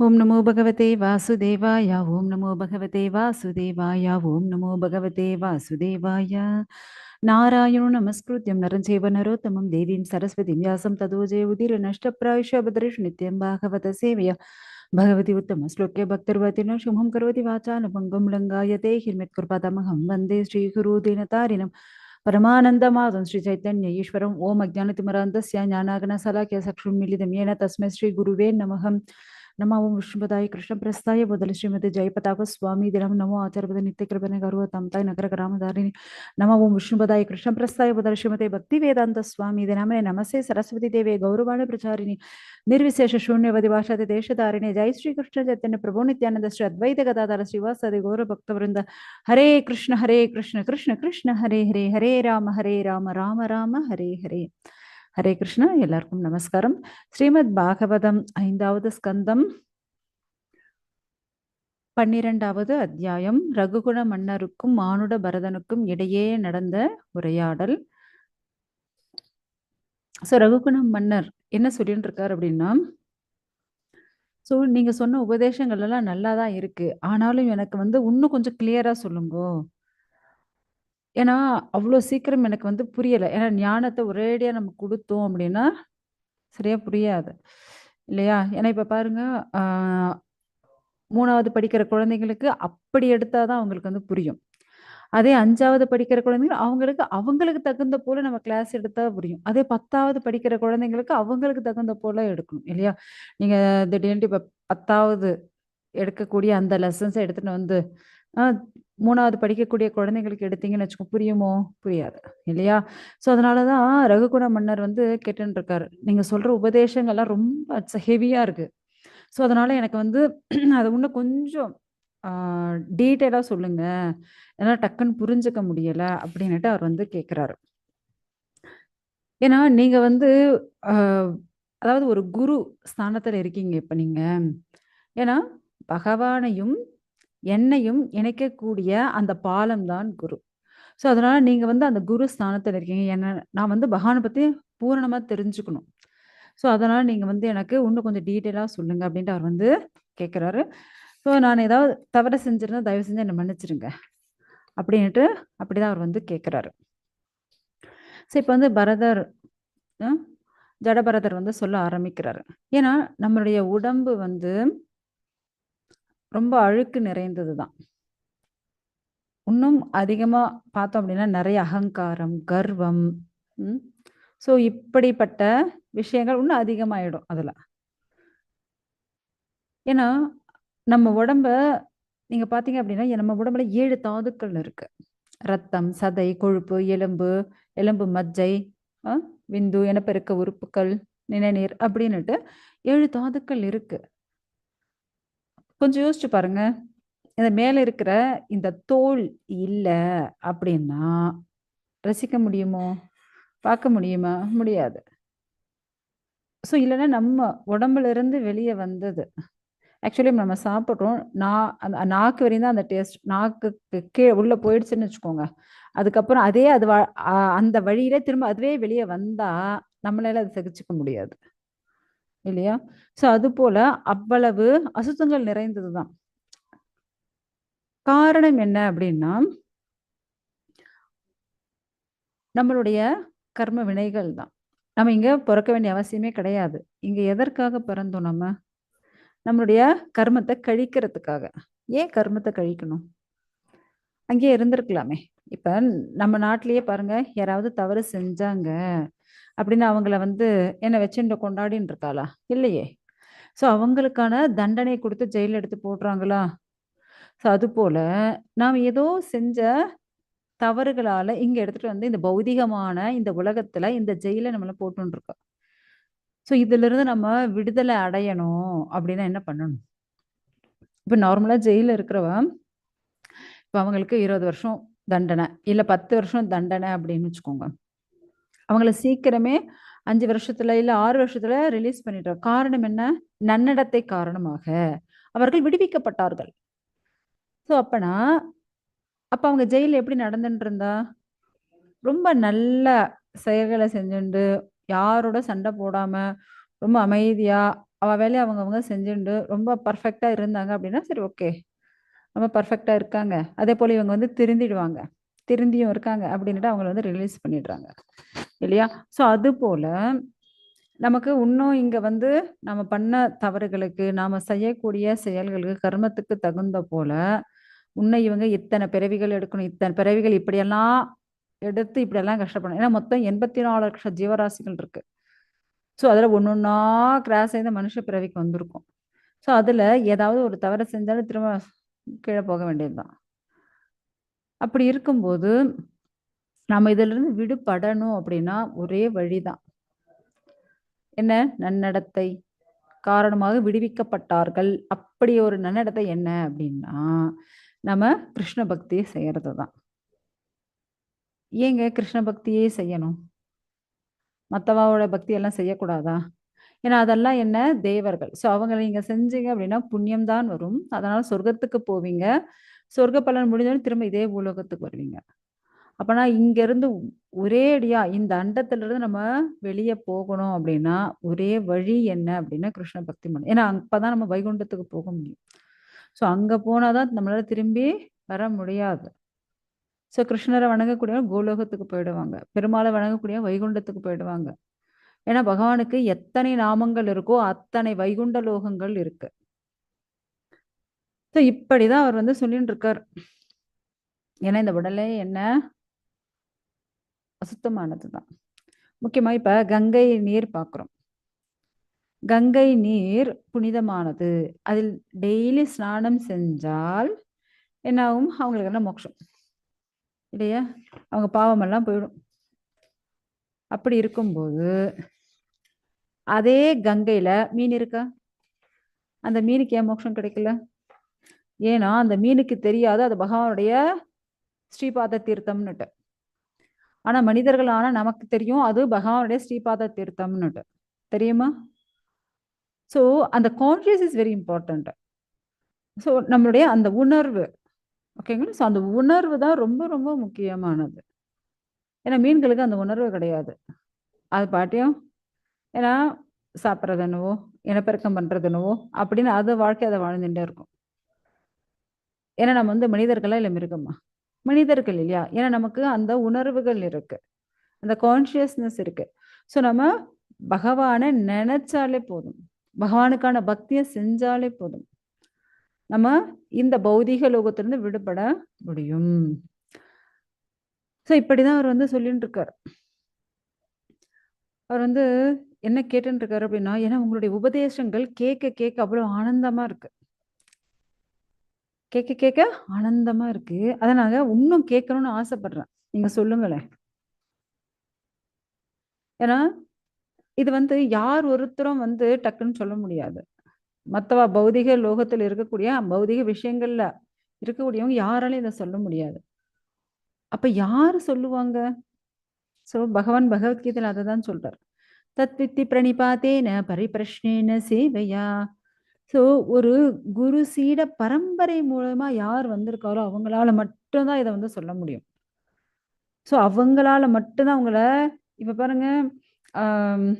ஓம் நமோ பகவதே வாசுதேவாய ஓம் நமோ பகவதே வாசுதேவாய ஓம் நமோ பகவதே வாசுதேவாய நாராயணோ நமஸ்கிருத்யம் நரஞ்சேவ நரோத்தமம் தேவீம் சரஸ்வதிம் வியாசம் ததோ ஜெயஉதிர நஷ்டப்ராயஷ பத்ரிஷ் நித்யம் பாகவத சேவைய பகவதி உத்தம ஸ்லோக்ய பக்தர்வதினோ சுமம் கரோதி வாசாலபங்கம் லங்காயதே ஹிர்மித்குர்பதமஹம் வந்தே ஸ்ரீகுரு தீனதாரிணம் परमानन्दमाधं श्रीचैतन्य ईश्वरम् ॐ अज्ञानतिमरान्तस्य ज्ञानाग्नशलाकया चक्षुर्मीलितं येन तस्मै श्रीगुरुवे नमः नमो ओं विष्णुपदाय कृष्णप्रस्थाय बदल श्रीमती जयपताक स्वामी दिनम नमो आचार्यपद नित्यकृपणे गौरवतं ताय नगर ग्रामधारिणी नमो ओं विष्णुपदाय कृष्णप्रस्थाय बदल श्रीमती भक्तिवेदांत स्वामी दिनमे नमस्ते सरस्वती देवे गौरवाणी प्रचारिणी निर्विशेष शून्यवदि भाषाते देशधारिणे जय श्री कृष्ण चैतन्य प्रभु नित्यानंद श्री अद्वैत गदाधर श्रीवासदि गौर भक्तवृंद हरे कृष्ण कृष्ण कृष्ण हरे हरे हरे राम राम राम हरे हरे ஹரே கிருஷ்ணா. எல்லாருக்கும் நமஸ்காரம். ஸ்ரீமத் பாகவதம் 5வது ஸ்கந்தம் 12வது அத்தியாயம் ரகுகுண மன்னருக்கும் மானுட பரதனுக்கும் இடையே நடந்த உரையாடல். ரகுகுண மன்னர் என்ன சொல்லிட்டு இருக்காரு அப்படின்னா, நீங்க சொன்ன உபதேசங்கள் எல்லாம் நல்லாதான் இருக்கு, ஆனாலும் எனக்கு இன்னும் கொஞ்சம் கிளியரா சொல்லுங்க. ஏன்னா அவ்வளோ சீக்கிரம் எனக்கு புரியல. ஏன்னா ஞானத்தை ஒரேடியா நம்ம கொடுத்தோம் அப்படின்னா சரியா புரியாது இல்லையா? ஏன்னா இப்ப பாருங்க, 3வது படிக்கிற குழந்தைங்களுக்கு அப்படி எடுத்தாதான் அவங்களுக்கு புரியும். அதே 5வது படிக்கிற குழந்தைகள் அவங்களுக்கு தகுந்த போல நம்ம கிளாஸ் எடுத்தா புரியும். அதே 10வது படிக்கிற குழந்தைங்களுக்கு அவங்களுக்கு தகுந்த போல எடுக்கணும் இல்லையா? நீங்க திடீர்னு இப்ப 10வது எடுக்கக்கூடிய அந்த லெசன்ஸை எடுத்துட்டு வந்து 3வது படிக்கக்கூடிய குழந்தைங்களுக்கு எடுத்தீங்கன்னு வச்சுக்கோ, புரியுமோ? புரியாது இல்லையா? அதனாலதான் ரகுகுண மன்னர் கேட்டுன்னு இருக்காரு, நீங்க சொல்ற உபதேசங்கள்லாம் ரொம்ப ஹெவியா இருக்கு. அதனால எனக்கு அது இன்னும் கொஞ்சம் டீட்டெயிலா சொல்லுங்க, ஏன்னா டக்குன்னு புரிஞ்சுக்க முடியல அப்படின்னுட்டு அவர் கேட்கிறாரு. ஏன்னா நீங்க அதாவது ஒரு குரு ஸ்தானத்துல இருக்கீங்க இப்ப நீங்க. ஏன்னா பகவானையும் என்னையும் இணைக்கக்கூடிய அந்த பாலம் தான் குரு. அதனால நீங்க அந்த குரு ஸ்தானத்துல இருக்கீங்க. என்ன நான் பகவானை பத்தி பூரணமா தெரிஞ்சுக்கணும். அதனால நீங்க எனக்கு இன்னும் கொஞ்சம் டீட்டெயிலா சொல்லுங்க அப்படின்ட்டு அவர் கேட்கிறாரு. நான் ஏதாவது தவறு செஞ்சிருந்தா தயவு செஞ்சு என்னை மன்னிச்சிருங்க அப்படின்ட்டு அப்படிதான் அவர் கேட்கிறாரு. இப்ப பரதர் ஜடபரதர் சொல்ல ஆரம்பிக்கிறாரு. ஏன்னா நம்மளுடைய உடம்பு ரொம்ப அழுக்கு நிறைந்ததுதான். இன்னும் அதிகமா பார்த்தோம் அப்படின்னா நிறைய அகங்காரம், கர்வம், இப்படிப்பட்ட விஷயங்கள் இன்னும் அதிகமாயிடும் அதுல. ஏன்னா நம்ம உடம்ப நீங்க பாத்தீங்க அப்படின்னா நம்ம உடம்புல 7 தாதுக்கள் இருக்கு. ரத்தம், சதை, கொழுப்பு, எலும்பு மஜ்ஜை, விந்து, இனப்பெருக்க உறுப்புகள், நிணநீர் அப்படின்னுட்டு 7 தாதுக்கள் இருக்கு. கொஞ்சம் யோசிச்சு பாருங்க, இந்த மேல இருக்கிற இந்த தோல் இல்ல அப்படின்னா ரசிக்க முடியுமோ? பார்க்க முடியுமா? முடியாது. இல்லைன்னா நம்ம உடம்புல இருந்து வெளியே வந்தது. ஆக்சுவலி நம்ம சாப்பிட்றோம், நாக்கு வரையும் தான் அந்த டேஸ்ட், நாக்குக்கு உள்ள போயிடுச்சுன்னு வச்சுக்கோங்க. அதுக்கப்புறம் அதே அந்த வழியில திரும்ப அதுவே வெளியே வந்தா நம்மளால அதை சகிச்சுக்க முடியாது இல்லையா? அது போல அவ்வளவு அசுத்தங்கள் நிறைந்ததுதான். காரணம் என்ன அப்படின்னா நம்மளுடைய கர்ம வினைகள் தான். நம்ம இங்க பிறக்க வேண்டிய அவசியமே கிடையாது. இங்க எதற்காக பிறந்தோம்? நம்மளுடைய கர்மத்தை கழிக்கிறதுக்காக. ஏன் கர்மத்தை கழிக்கணும்? அங்கேயே இருந்திருக்கலாமே. இப்ப நம்ம நாட்டிலேயே பாருங்க, யாராவது தவறு செஞ்சாங்க அப்படின்னு அவங்கள என்ன வச்சுட்டு கொண்டாடின்னு இருக்காளா? இல்லையே. அவங்களுக்கான தண்டனை கொடுத்து ஜெயில எடுத்து போடுறாங்களா? அது போல நாம் ஏதோ செஞ்ச தவறுகளால இங்க எடுத்துட்டு இந்த பௌதிகமான இந்த உலகத்துல இந்த ஜெயில நம்மள போட்டுன்னு இருக்கோம். இதுல இருந்து நம்ம விடுதலை அடையணும் அப்படின்னா என்ன பண்ணணும்? இப்ப நார்மலா ஜெயில இருக்கிறவன் இப்ப அவங்களுக்கு 20 வருஷம் தண்டனை, இல்ல 10 வருஷம் தண்டனை அப்படின்னு வச்சுக்கோங்க. அவங்கள சீக்கிரமே 5 வருஷத்துல இல்ல 6 வருஷத்துல ரிலீஸ் பண்ணிடுறாங்க. காரணம் என்ன? நன்னடத்தை காரணமாக அவர்கள் விடுவிக்கப்பட்டார்கள். அப்ப அவங்க ஜெயில எப்படி நடந்துட்டு இருந்தா? ரொம்ப நல்ல செயல்களை செஞ்சுண்டு, யாரோட சண்டை போடாம, ரொம்ப அமைதியா அவ வேலையை அவங்கவங்க செஞ்சுண்டு ரொம்ப பர்ஃபெக்டா இருந்தாங்க அப்படின்னா சரி ஓகே, ரொம்ப பர்ஃபெக்டா இருக்காங்க. அதே போல இவங்க வந்து திருந்திடுவாங்க, திருந்தியும் இருக்காங்க அப்படின்னுட்டு அவங்கள வந்து ரிலீஸ் பண்ணிடுறாங்க இல்லையா? ஸோ அது போல நமக்கு இன்னும் இங்க வந்து நம்ம பண்ண தவறுகளுக்கு, நாம செய்யக்கூடிய செயல்களுக்கு, கர்மத்துக்கு தகுந்த போல, இன்னும் இவங்க இத்தனை பிறவிகள் எடுக்கணும், இத்தனை பிறவிகள் இப்படியெல்லாம் எடுத்து இப்படியெல்லாம் கஷ்டப்படணும். ஏன்னா மொத்தம் 84,00,000 ஜீவராசிகள் இருக்கு. ஸோ அதுல ஒண்ணொண்ணா கிராஸ் ஆயி மனுஷ பிறவிக்கு வந்திருக்கும். ஸோ அதுல ஏதாவது ஒரு தவறு செஞ்சாலும் திரும்ப கீழே போக வேண்டியதுதான். அப்படி இருக்கும்போது நம்ம இதிலிருந்து விடுபடணும் அப்படின்னா ஒரே வழிதான். என்ன? நன்னடத்தை காரணமாக விடுவிக்கப்பட்டார்கள். அப்படி ஒரு நன்னடத்தை என்ன அப்படின்னா, நம்ம கிருஷ்ண பக்தியை செய்யறது தான். ஏங்க கிருஷ்ண பக்தியே செய்யணும்? மத்தவாவோட பக்தி எல்லாம் செய்யக்கூடாதா? ஏன்னா அதெல்லாம் என்ன? தேவர்கள். ஸோ அவங்கள நீங்க செஞ்சீங்க அப்படின்னா புண்ணியம் தான் வரும். அதனால சொர்க்கத்துக்கு போவீங்க. சொர்க்க பலன் முடிஞ்சோனே திரும்ப இதே பூலோகத்துக்கு வருவீங்க. அப்பனா இங்கிருந்து ஒரேடியா இந்த அண்டத்திலிருந்து நம்ம வெளிய போகணும் அப்படின்னா, ஒரே வழி என்ன அப்படின்னா கிருஷ்ண பக்தி பண்ணணும். ஏன்னா அப்பதான் நம்ம வைகுண்டத்துக்கு போக முடியும். ஸோ அங்க போனா தான் நம்மளால திரும்பி வர முடியாது. ஸோ கிருஷ்ணரை வணங்கக்கூடியவங்க கோலோகத்துக்கு போயிடுவாங்க. பெருமாளை வணங்கக்கூடியவங்க வைகுண்டத்துக்கு போயிடுவாங்க. ஏன்னா பகவானுக்கு எத்தனை நாமங்கள் இருக்கோ அத்தனை வைகுண்ட லோகங்கள் இருக்கு. ஸோ இப்படிதான் அவர் வந்து சொல்லிட்டு இருக்கார். ஏன்னா இந்த உடலே என்ன? அசுத்தமானதுதான். முக்கியமா இப்ப கங்கை நீர் பார்க்கிறோம். கங்கை நீர் புனிதமானது. அதில் டெய்லி ஸ்நானம் செஞ்சால் என்ன ஆகும்? அவங்களுக்கு என்ன மோட்சம் இல்லையா? அவங்க பாவமெல்லாம் போயிடும். அப்படி இருக்கும்போது அதே கங்கையில மீன் இருக்கா? அந்த மீனுக்கு ஏன் மோட்சம் கிடைக்கல? ஏன்னா அந்த மீனுக்கு தெரியாது அது பகவானுடைய ஸ்ரீபாத தீர்த்தம்னுட்டு. ஆனா மனிதர்கள் ஆனா நமக்கு தெரியும் அது பகவானுடைய ஸ்ரீபாத தீர்த்தம்னுட்டு. தெரியுமா? ஸோ அந்த conscious is very important. So நம்மளுடைய அந்த உணர்வு, ஓகேங்களா? ஸோ அந்த உணர்வு தான் ரொம்ப ரொம்ப முக்கியமானது. ஏன்னா மீன்களுக்கு அந்த உணர்வு கிடையாது. அது பாட்டியும் ஏன்னா சாப்பிட்றது என்னவோ, இனப்பெருக்கம் பண்றது என்னவோ அப்படின்னு அது வாழ்க்கை அதை வாழ்ந்துட்டே இருக்கும். ஏன்னா நம்ம வந்து மனிதர்களா இல்லை மிருகமா? மனிதர்கள் இல்லையா? ஏன்னா நமக்கு அந்த உணர்வுகள் இருக்கு, அந்த கான்ஷியஸ்னஸ் இருக்கு. ஸோ நம்ம பகவானை நினைச்சாலே போதும், பகவானுக்கான பக்தியை செஞ்சாலே போதும், நம்ம இந்த பௌதீக லோகத்திலிருந்து விடுபட முடியும். ஸோ இப்படிதான் அவர் வந்து சொல்லிட்டு இருக்கார். அவர் வந்து என்ன கேட்டுட்டு இருக்காரு அப்படின்னா, ஏன்னா உங்களுடைய உபதேசங்கள் கேட்க கேட்க அவ்வளவு ஆனந்தமா இருக்கு, கேட்க கேட்க ஆனந்தமா இருக்கு. அதை நாங்க இன்னும் கேட்கணும்னு ஆசைப்படுறேன். நீங்க சொல்லுங்களேன். ஏன்னா இது வந்து யார் ஒருத்தரும் வந்து டக்குன்னு சொல்ல முடியாது. மத்தவ பௌதிக லோகத்தில் இருக்கக்கூடிய பௌதிக விஷயங்கள்ல இருக்கக்கூடியவங்க யாராலையும் இதை சொல்ல முடியாது. அப்ப யாரு சொல்லுவாங்க? சோ பகவான் பகவத்கீதையில அதை தான் சொல்றார். தத்வித்தி பிரணிபாத்தேன பரிபிரஷ்னேன சேவையா. ஸோ ஒரு குரு சீட பரம்பரை மூலமா யார் வந்திருக்காரோ அவங்களால மட்டும்தான் இதை வந்து சொல்ல முடியும். ஸோ அவங்களால மட்டும்தான் அவங்கள இப்ப பாருங்க, ஆஹ்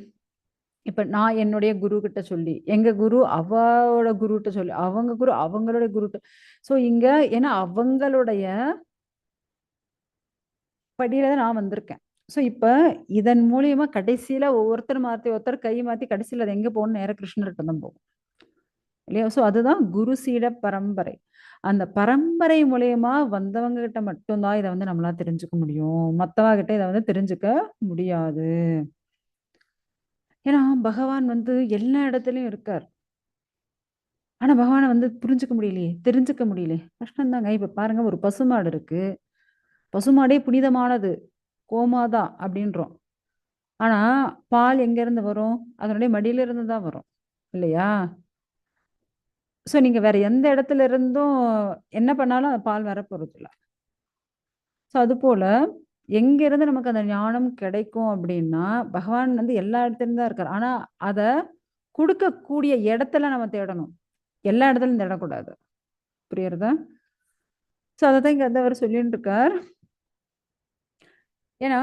இப்ப நான் என்னுடைய குரு கிட்ட சொல்லி, எங்க குரு அவளோட குருகிட்ட சொல்லி, அவங்க குரு அவங்களுடைய குருட்ட. ஸோ இங்க ஏன்னா அவங்களுடைய படியில தான் நான் வந்திருக்கேன். ஸோ இப்ப இதன் மூலியமா கடைசியில ஒவ்வொருத்தர் மாத்தி ஒருத்தர் கை மாத்தி கடைசியில அது எங்க போகணும்? நேர கிருஷ்ணர்கிட்ட தான் போகும் இல்லையா? ஸோ அதுதான் குரு சீட பரம்பரை. அந்த பரம்பரை மூலியமா வந்தவங்க கிட்ட மட்டும்தான் இதை வந்து நம்மளால தெரிஞ்சுக்க முடியும். மத்தவங்க கிட்ட இதை வந்து தெரிஞ்சுக்க முடியாது. ஏன்னா பகவான் வந்து எல்லா இடத்துலயும் இருக்கார். ஆனா பகவானை வந்து புரிஞ்சுக்க முடியலையே, தெரிஞ்சுக்க முடியலையே. கஷ்டம் தாங்க. இப்ப பாருங்க, ஒரு பசுமாடு இருக்கு. பசுமாடே புனிதமானது, கோமாதா அப்படின்றோம். ஆனா பால் எங்க இருந்து வரும்? அதனுடைய மடியில இருந்து தான் வரும் இல்லையா? சோ நீங்க வேற எந்த இடத்துல இருந்தும் என்ன பண்ணாலும் அந்த பால் வரப்போறது இல்ல. ஸோ அது போல எங்க இருந்து நமக்கு அந்த ஞானம் கிடைக்கும் அப்படின்னா, பகவான் வந்து எல்லா இடத்துலயும் தான் இருக்காரு. ஆனா அத குடுக்கக்கூடிய இடத்துல நம்ம தேடணும். எல்லா இடத்துலயும் தேடக்கூடாது. புரியுறதா? ஸோ அததான் இங்க வந்து அவர் சொல்லிட்டு இருக்கார். ஏன்னா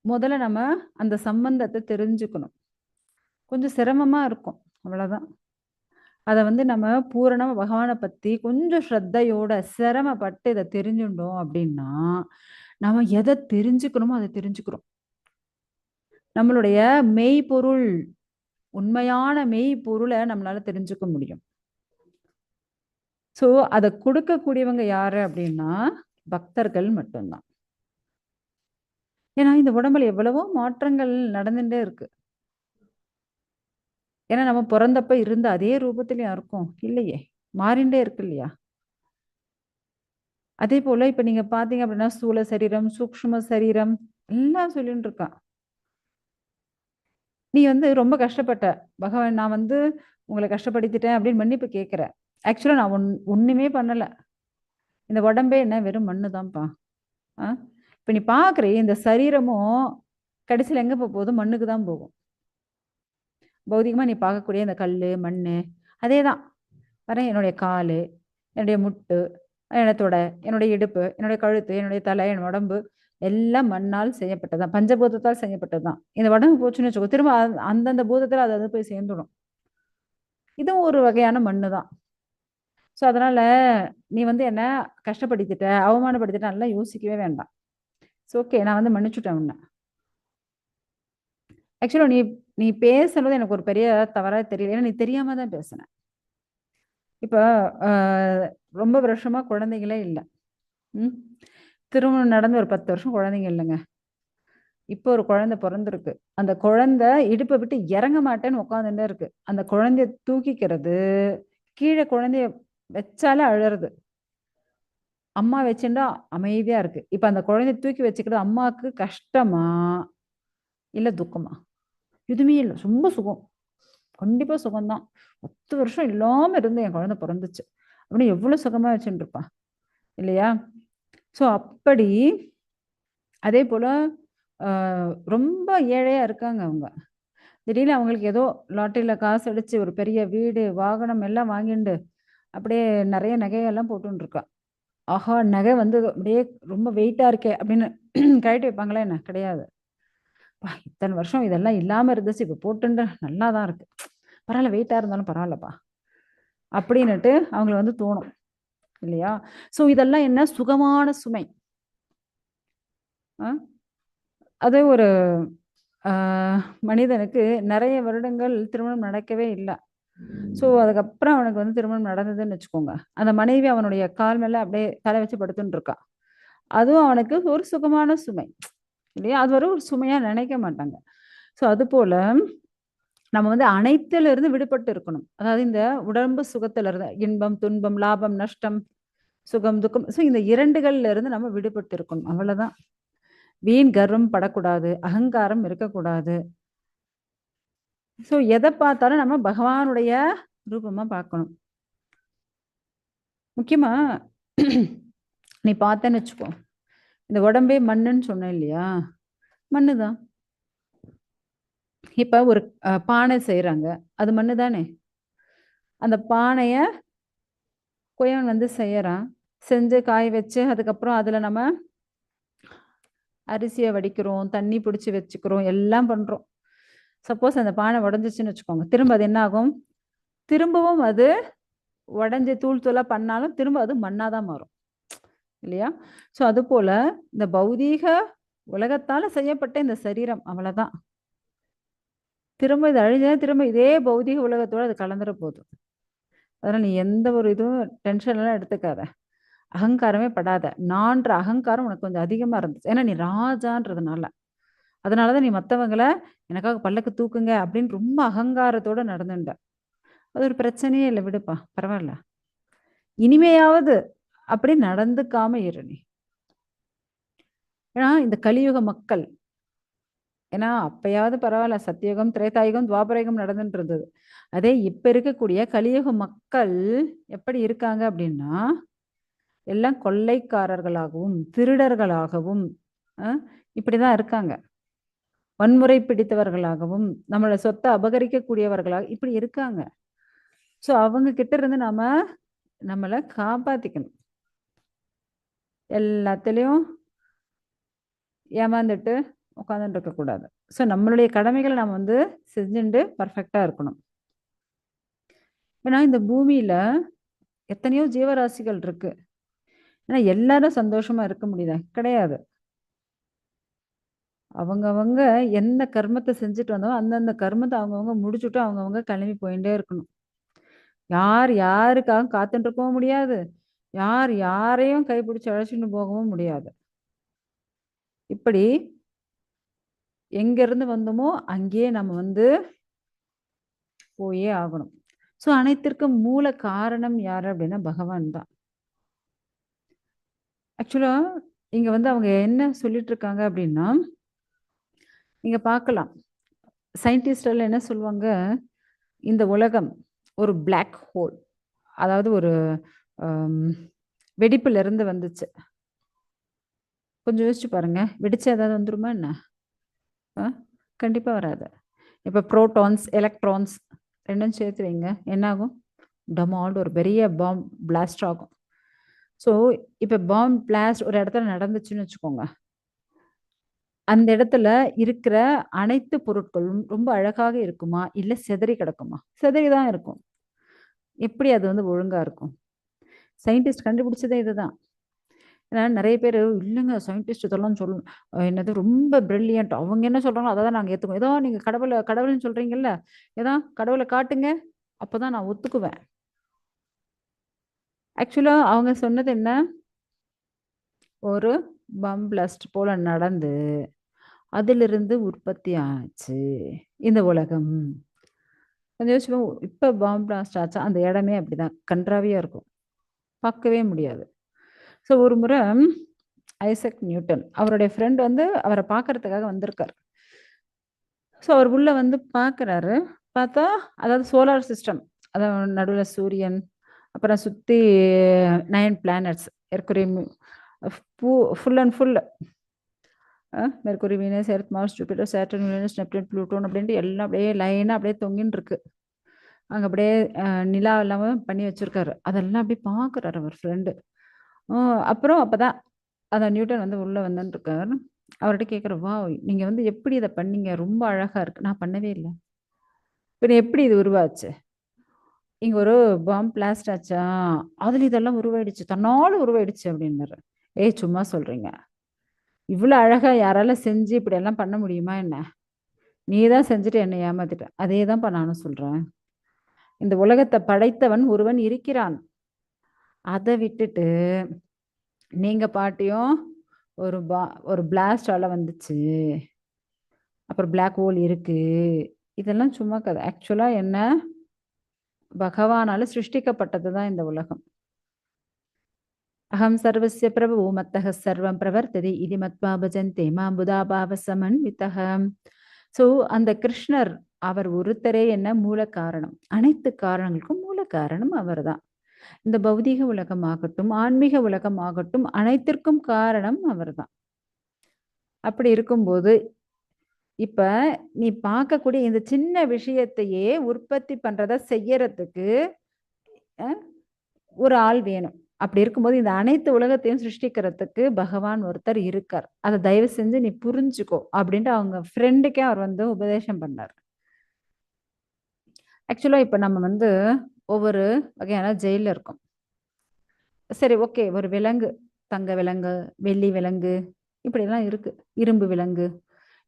முதல்ல நம்ம அந்த சம்பந்தத்தை தெரிஞ்சுக்கணும். கொஞ்சம் சிரமமா இருக்கும். அவ்வளவுதான். அத வந்து நம்ம பூரணமா பகவான பத்தி கொஞ்சம் ஸ்ரத்தையோட சிரமப்பட்டு இத தெரிஞ்சுட்டோம் அப்படின்னா, நம்ம எத தெரிஞ்சுக்கணுமோ அத தெரிஞ்சுக்கிறோம். நம்மளுடைய மெய்ப்பொருள், உண்மையான மெய்ப்பொருள நம்மளால தெரிஞ்சுக்க முடியும். ஸோ, அத குடுக்கக்கூடியவங்க யாரு அப்படின்னா, பக்தர்கள் மட்டும்தான். ஏன்னா, இந்த உடம்புல எவ்வளவோ மாற்றங்கள் நடந்துட்டே இருக்கு. ஏன்னா, நம்ம பொறந்தப்ப இருந்த அதே ரூபத்திலயா இருக்கோம்? இல்லையே! மாறிண்டே இருக்கு இல்லையா? அதேபோல இப்ப நீங்க பார்த்தீங்க அப்படின்னா, ஸ்தூல சரீரம், சூக்ஷ்ம சரீரம் எல்லாம் சொல்லின்னு இருக்கான். நீ வந்து ரொம்ப கஷ்டப்பட்ட. பகவான் நான் வந்து உங்கள கஷ்டப்படுத்திட்டேன் அப்படின்னு மன்னிப்பு கேட்கிறேன். ஆக்சுவலா நான் ஒண்ணுமே பண்ணல. இந்த உடம்பே என்ன வெறும் மண்ணு தான்ப்பா. ஆ? இப்ப நீ பார்க்குறியே இந்த சரீரமும் கடைசியில எங்க போகுது? மண்ணுக்கு தான் போகும். பௌதிகமா நீ பார்க்கக்கூடிய இந்த கல்லு, மண்ணு அதேதான். பாரேன் என்னுடைய காலு, என்னுடைய முட்டு, என்னோட தொடை, என்னுடைய இடுப்பு, என்னுடைய கழுத்து, என்னுடைய தலை, என் உடம்பு எல்லாம் மண்ணால் செய்யப்பட்டது தான். பஞ்சபூதத்தால் செய்யப்பட்டது தான். இந்த உடம்பு போச்சுன்னு வச்சுக்கோ, திரும்ப அந்தந்த பூதத்துல அது அது போய் சேர்ந்துடும். இதுவும் ஒரு வகையான மண்ணு தான். ஸோ அதனால நீ வந்து என்ன கஷ்டப்படுத்திட்ட, அவமானப்படுத்திட்ட அதெல்லாம் யோசிக்கவே வேண்டாம். It's okay. நான் வந்து மன்னிச்சுட்டேன் உன்ன. ஆக்சுவலா நீ நீ பேசுனது எனக்கு ஒரு பெரிய தவறா தெரியல. ஏன்னா நீ தெரியாம தான் பேசுன. இப்ப அ ரொம்ப வருஷமா குழந்தைங்களே இல்ல. ம். திருமணம் நடந்து ஒரு 10 வருஷம் குழந்தைங்க இல்லங்க. இப்போ ஒரு குழந்தை பொறந்திருக்கு. அந்த குழந்தை இடுப்ப விட்டு இறங்க மாட்டேன்னு உட்காந்துட்டே இருக்கு. அந்த குழந்தைய தூக்கிக்கிறது, கீழ குழந்தைய வச்சாலே அழறது. அம்மா வச்சுண்டா அமைதியா இருக்கு. இப்ப அந்த குழந்தைய தூக்கி வச்சுக்கிறது அம்மாக்கு கஷ்டமா? இல்ல துக்கமா? எதுவுமே இல்ல. ரொம்ப சுகம். கண்டிப்பா சுகம் தான். 10 வருஷம் இல்லாம இருந்து என் குழந்தை பொறந்துச்சு. அப்படின்னா எவ்வளோ சுகமா வச்சுட்டுருப்பா. இல்லையா? ஸோ அப்படி அதேபோல அ ரொம்ப ஏழையா இருக்காங்க அவங்க. திடீர்னு அவங்களுக்கு ஏதோ லாட்டரியில காசு அடிச்சு ஒரு பெரிய வீடு, வாகனம் எல்லாம் வாங்கிண்டு, அப்படியே நெறைய நகையெல்லாம் போட்டுன்னு இருக்கா. ஆஹா! நகை வந்து அப்படியே ரொம்ப வெயிட்டா இருக்கே அப்படின்னு கழட்டி வைப்பாங்களா என்ன? கிடையாது. அப்பா! இத்தன வருஷம் இதெல்லாம் இல்லாம இருந்துச்சு. இப்ப போட்டுண்டு நல்லா தான் இருக்கு. பரவால்ல வெயிட்டா இருந்தாலும் பரவால்லப்பா. அப்படின்னுட்டு அவங்களுக்கு வந்து தோணும். இல்லையா? ஸோ இதெல்லாம் என்ன சுகமான சுமை. அ அதே ஒரு அ மனிதனுக்கு நெறைய வருடங்கள் திருமணம் நடக்கவே இல்ல. ஸோ அதுக்கப்புறம் அவனுக்கு வந்து திருமணம் நடந்ததுன்னு வச்சுக்கோங்க. அந்த மனைவி அவனுடைய கால் மேல அப்படியே தலை வச்சு படுத்துன்னு இருக்கா. அதுவும் அவனுக்கு ஒரு சுகமான சுமை. இல்லையா? அது ஒரு சுமையா நினைக்க மாட்டாங்க. ஸோ அதுபோல நம்ம வந்து அனைத்திலிருந்து விடுபட்டு இருக்கணும். அதாவது இந்த உடம்பு சுகத்துல இருந்து இன்பம், துன்பம், லாபம், நஷ்டம், சுகம், துக்கம். ஸோ இந்த 2கள்ல இருந்து நம்ம விடுபட்டு இருக்கணும். அவ்வளதான். வீண் கர்வம் படக்கூடாது. அகங்காரம் இருக்கக்கூடாது. ஸோ எத பார்த்தாலும் நம்ம பகவானுடைய ரூபமா பார்க்கணும். முக்கியமா நீ பார்த்தேன்னு வச்சுக்கோ. இந்த உடம்பே மண்ணுன்னு சொன்னேன் இல்லையா? மண்ணு தான். இப்ப ஒரு பானை செய்றாங்க. அது மண்ணு தானே! அந்த பானைய குயவன் வந்து செய்யறான். செஞ்சு காய வச்சு, அதுக்கப்புறம் அதுல நம்ம அரிசிய வடிக்கிறோம், தண்ணி புடிச்சு வச்சுக்கிறோம், எல்லாம் பண்றோம். சப்போஸ் அந்த பானை உடைஞ்சிச்சுன்னு வச்சுக்கோங்க. திரும்ப அது என்ன ஆகும்? திரும்பவும் அது உடைஞ்சு தூள் தூளா பண்ணாலும், திரும்ப அது மண்ணா தான் மாறும். இல்லையா? ஸோ அதுபோல இந்த பௌதீக உலகத்தால செய்யப்பட்ட இந்த சரீரம் அவ்வளதான். திரும்ப இது அழிஞ்சா திரும்ப இதே பௌதீக உலகத்தோட அது கலந்துற போது. அதனால நீ எந்த ஒரு இதுவும் டென்ஷன்லாம் எடுத்துக்காத. அகங்காரமே படாத. நான்ற அகங்காரம் உனக்கு கொஞ்சம் அதிகமா இருந்துச்சு. ஏன்னா நீ ராஜான்றதுனால. அதனால தான் நீ மத்தவங்கள எனக்காக பல்லக்கு தூக்குங்க அப்படின்னு ரொம்ப அகங்காரத்தோட நடந்துண்ட. அது ஒரு பிரச்சனையே இல்ல விடுப்பா. பரவால்ல. இனிமேயாவது அப்படி நடந்துக்காம இரு நீ. ஏன்னா இந்த கலியுக மக்கள் ஏன்னா அப்பயாவது பரவால்ல. சத்தியுகம், திரேதாயுகம், துவாபரயுகம் நடந்துட்டு இருந்தது. அதே இப்ப இருக்கக்கூடிய கலியுக மக்கள் எப்படி இருக்காங்க அப்படின்னா, எல்லாம் கொள்ளைக்காரர்களாகவும், திருடர்களாகவும், அ இப்படிதான் இருக்காங்க. வன்முறை பிடித்தவர்களாகவும், நம்மளோட சொத்த அபகரிக்கக்கூடியவர்களாக இப்படி இருக்காங்க. ஸோ அவங்க கிட்ட இருந்து நாம நம்மள காப்பாத்திக்கணும். எல்லாத்துலயும் ஏமாந்துட்டு உட்கார்ந்துட்டு இருக்கக்கூடாது. ஸோ நம்மளுடைய கடமைகள நம்ம வந்து செஞ்சுண்டு பெர்ஃபெக்ட்டா இருக்கணும். ஏன்னா இந்த பூமியில எத்தனையோ ஜீவராசிகள் இருக்கு. ஏன்னா எல்லாரும் சந்தோஷமா இருக்க முடியுதா? கிடையாது. அவங்கவங்க எந்த கர்மத்தை செஞ்சுட்டு வந்தோ அந்தந்த கர்மத்தை அவங்கவங்க முடிச்சுட்டு அவங்கவங்க கிளம்பி போயிட்டே இருக்கணும். யார் யாருக்காக காத்துட்டு இருக்கவும் முடியாது. யார் யாரையும் கைப்பிடிச்சு அழைச்சிட்டு போகவும் முடியாது. இப்படி எங்க இருந்து வந்தோமோ அங்கேயே நம்ம வந்து போயே ஆகணும். சோ அனைத்திற்கும் மூல காரணம் யாரு அப்படின்னா பகவான் தான். ஆக்சுவலா இங்க வந்து அவங்க என்ன சொல்லிட்டு இருக்காங்க அப்படின்னா, நீங்க பார்க்கலாம். சயின்டிஸ்ட் எல்லாம் என்ன சொல்லுவாங்க, இந்த உலகம் ஒரு பிளாக் ஹோல். அதாவது ஒரு அம், வெடிப்புல இருந்து வந்துச்சு. கொஞ்சம் யோசிச்சு பாருங்க. வெடிச்சு ஏதாவது வந்துருமா என்ன? ஆ? கண்டிப்பா வராது. இப்ப புரோட்டான்ஸ், எலக்ட்ரான்ஸ் 2ம் சேர்த்து வைங்க. என்ன ஆகும்? டமால்னு ஒரு பெரிய பாம் பிளாஸ்ட் ஆகும். ஸோ, இப்ப பாம் பிளாஸ்ட் ஒரு இடத்துல நடந்துச்சுன்னு வச்சுக்கோங்க. அந்த இடத்துல இருக்கிற அனைத்து பொருட்களும் ரொம்ப அழகாக இருக்குமா? இல்ல சிதறி கிடக்குமா? சிதறி தான் இருக்கும். எப்படி அது வந்து ஒழுங்கா இருக்கும்? சயின்டிஸ்ட் கண்டுபிடிச்சதே இதுதான். ஏன்னா நெறைய பேரு இல்லங்க சயின்டிஸ்ட் இதெல்லாம் என்னது ரொம்ப பிரில்லியன்ட். அவங்க என்ன சொல்றாங்களோ அத தான் நாங்க ஏத்துக்குவோம். ஏதோ நீங்க கடவுள்ன்னு சொல்றீங்கல்ல, ஏதா கடவுள காட்டுங்க. அப்பதான் நான் ஒத்துக்குவேன். ஆக்சுவலா அவங்க சொன்னது என்ன? ஒரு பம் பிளாஸ்ட் போல நடந்து, அதிலிருந்து உற்பத்தி ஆச்சு இந்த உலகம். கொஞ்சம் யோசிச்சு இப்ப பாம் பிளாஸ்ட் ஆச்சா, அந்த இடமே அப்படிதான் கண்றாவியா இருக்கும். பார்க்கவே முடியாது. ஸோ ஒரு முறை ஐசக் நியூட்டன் அவருடைய ஃப்ரெண்ட் வந்து அவர பார்க்கறதுக்காக வந்திருக்காரு. ஸோ அவர் உள்ள வந்து பார்க்குறாரு. பார்த்தா அதாவது சோலார் சிஸ்டம். அதாவது நடுவுல சூரியன், அப்புறம் சுத்தி 9 பிளானட்ஸ் மெர்க்குரி, ஃபு full and full Mercury, Venus, Earth, Mars, Jupiter, Saturn, Uranus, Neptune, Pluto அப்படின்ட்டு எல்லாம் அப்படியே லைனா அப்படியே தொங்கின்னு இருக்கு. அங்க அப்படியே நிலா எல்லாமே பண்ணி வச்சிருக்காரு. அதெல்லாம் அப்படியே பார்க்குறாரு அவர் ஃப்ரெண்டு. அப்புறம் அப்பதான் அந்த நியூட்டன் வந்து உள்ள வந்துன்னு இருக்காரு. அவர்ட்ட கேட்குறேன், "வாவ்! நீங்க வந்து எப்படி இத பண்ணீங்க? ரொம்ப அழகா இருக்கு." "நான் பண்ணவே இல்ல." "பின்ன எப்படி இது உருவாச்சு?" "இங்க ஒரு பாம் பிளாஸ்ட் ஆச்சா, அதுல இதெல்லாம் உருவாயிடுச்சு. தன்னால உருவாயிடுச்சு." அப்படின்னாரு. "ஏய் சும்மா சொல்றீங்க. இவ்ளோ அழகா யாரால செஞ்சு இப்படியெல்லாம் பண்ண முடியுமா என்ன? நீ தான் செஞ்சுட்டு என்ன ஏமாத்திட்ட." "அதே தான்ப்பா நானும் சொல்றேன். இந்த உலகத்த படைத்தவன் ஒருவன் இருக்கிறான். அத விட்டுட்டு நீங்க பாட்டுயும் ஒரு ஒரு பிளாஸ்டால வந்துச்சு. அப்புறம் பிளாக் ஹோல் இருக்கு. இதெல்லாம் சும்மா கதை. ஆக்சுவலா என்ன? பகவானால சிருஷ்டிக்கப்பட்டது தான் இந்த உலகம். அகம் சர்வஸ்ய பிரபவோ மத்தः சர்வம் பிரவர்த்ததே இதி மத்வா பஜந்தே மாம் புதா பாவ சமன்விதः. ஸோ அந்த கிருஷ்ணர் அவர் ஒருத்தரே என்ன மூல காரணம். அனைத்து காரணங்களுக்கும் மூல காரணம் அவர்தான். இந்த பௌதீக உலகமாகட்டும், ஆன்மீக உலகமாகட்டும் அனைத்திற்கும் காரணம் அவர்தான். அப்படி இருக்கும்போது இப்ப நீ பார்க்கக்கூடிய இந்த சின்ன விஷயத்தையே உற்பத்தி பண்றத செய்யறதுக்கு அ ஒரு ஆள் வேணும். அப்படி இருக்கும்போது இந்த அனைத்து உலகத்தையும் சிருஷ்டிக்கிறதுக்கு பகவான் ஒருத்தர் இருக்கார். அத தயவு செஞ்சு நீ புரிஞ்சுக்கோ அப்படின்ட்டு அவங்க ஃப்ரெண்டுக்கே அவர் வந்து உபதேசம் பண்ணார். ஆக்சுவலா இப்ப நம்ம வந்து ஒவ்வொரு வகையான ஜெயில்ல இருக்கோம். சரி ஓகே. ஒரு விலங்கு, தங்க விலங்கு, வெள்ளி விலங்கு இப்படிலாம் இருக்கு. இரும்பு விலங்கு.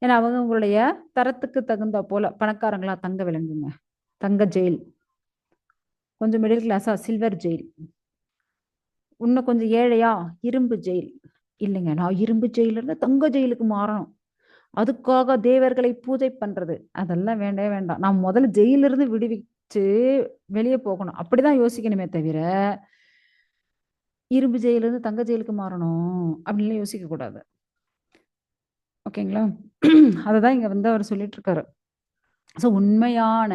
ஏன்னா அவங்கவங்களுடைய தரத்துக்கு தகுந்தா போல பணக்காரங்களா தங்க விலங்குங்க. தங்க ஜெயில். கொஞ்சம் மிடில் கிளாஸா சில்வர் ஜெயில். இன்னும் கொஞ்சம் ஏழையா இரும்பு ஜெயில். இல்லைங்க நான் இரும்பு ஜெயில இருந்து தங்க ஜெயிலுக்கு மாறணும். அதுக்காக தேவர்களை பூஜை பண்றது. அதெல்லாம் வேண்டவே வேண்டாம். நான் முதல்ல ஜெயில இருந்து விடுவிச்சு வெளிய போகணும். அப்படிதான் யோசிக்கணுமே தவிர, இரும்பு ஜெயில இருந்து தங்க ஜெயிலுக்கு மாறணும் அப்படின்லாம் யோசிக்க கூடாது. ஓகேங்களா? அததான் இங்க வந்து அவர் சொல்லிட்டு இருக்காரு. ஸோ உண்மையான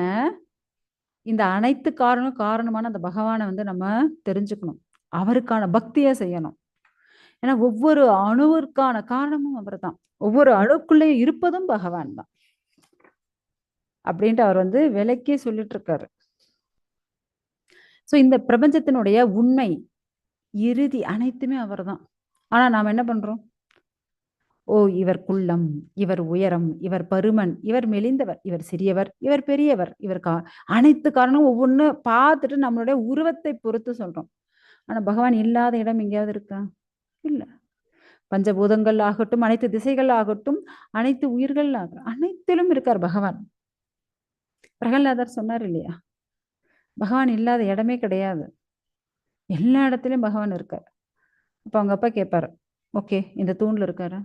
இந்த அனைத்து காரணமான அந்த பகவான வந்து நம்ம தெரிஞ்சுக்கணும். அவருக்கான பக்திய செய்யணும். ஏன்னா ஒவ்வொரு அணுவிற்கான காரணமும் அவர்தான். ஒவ்வொரு அணுக்குள்ளேயும் இருப்பதும் பகவான் தான். அப்படின்ட்டு அவர் வந்து விளக்கியே சொல்லிட்டு இருக்காரு. ஸோ இந்த பிரபஞ்சத்தினுடைய உண்மை, இறுதி அனைத்துமே அவர்தான். ஆனா நாம என்ன பண்றோம்? ஓ, இவர் குள்ளம், இவர் உயரம், இவர் பருமன், இவர் மெலிந்தவர், இவர் சிறியவர், இவர் பெரியவர், இவர் அனைத்து காரணமும் ஒவ்வொன்று பார்த்துட்டு நம்மளுடைய உருவத்தை பொறுத்து சொல்றோம். ஆனா பகவான் இல்லாத இடம் எங்கேயாவது இருக்கா? இல்ல. பஞ்சபூதங்கள் ஆகட்டும், அனைத்து திசைகள் ஆகட்டும், அனைத்து உயிர்கள் அனைத்திலும் இருக்கார் பகவான். பிரகலாதர் சொன்னார் இல்லையா, பகவான் இல்லாத இடமே கிடையாது, எல்லா இடத்துலயும் பகவான் இருக்கார். அப்ப அவங்க அப்பா கேட்பாரு, ஓகே இந்த தூண்ல இருக்காரா?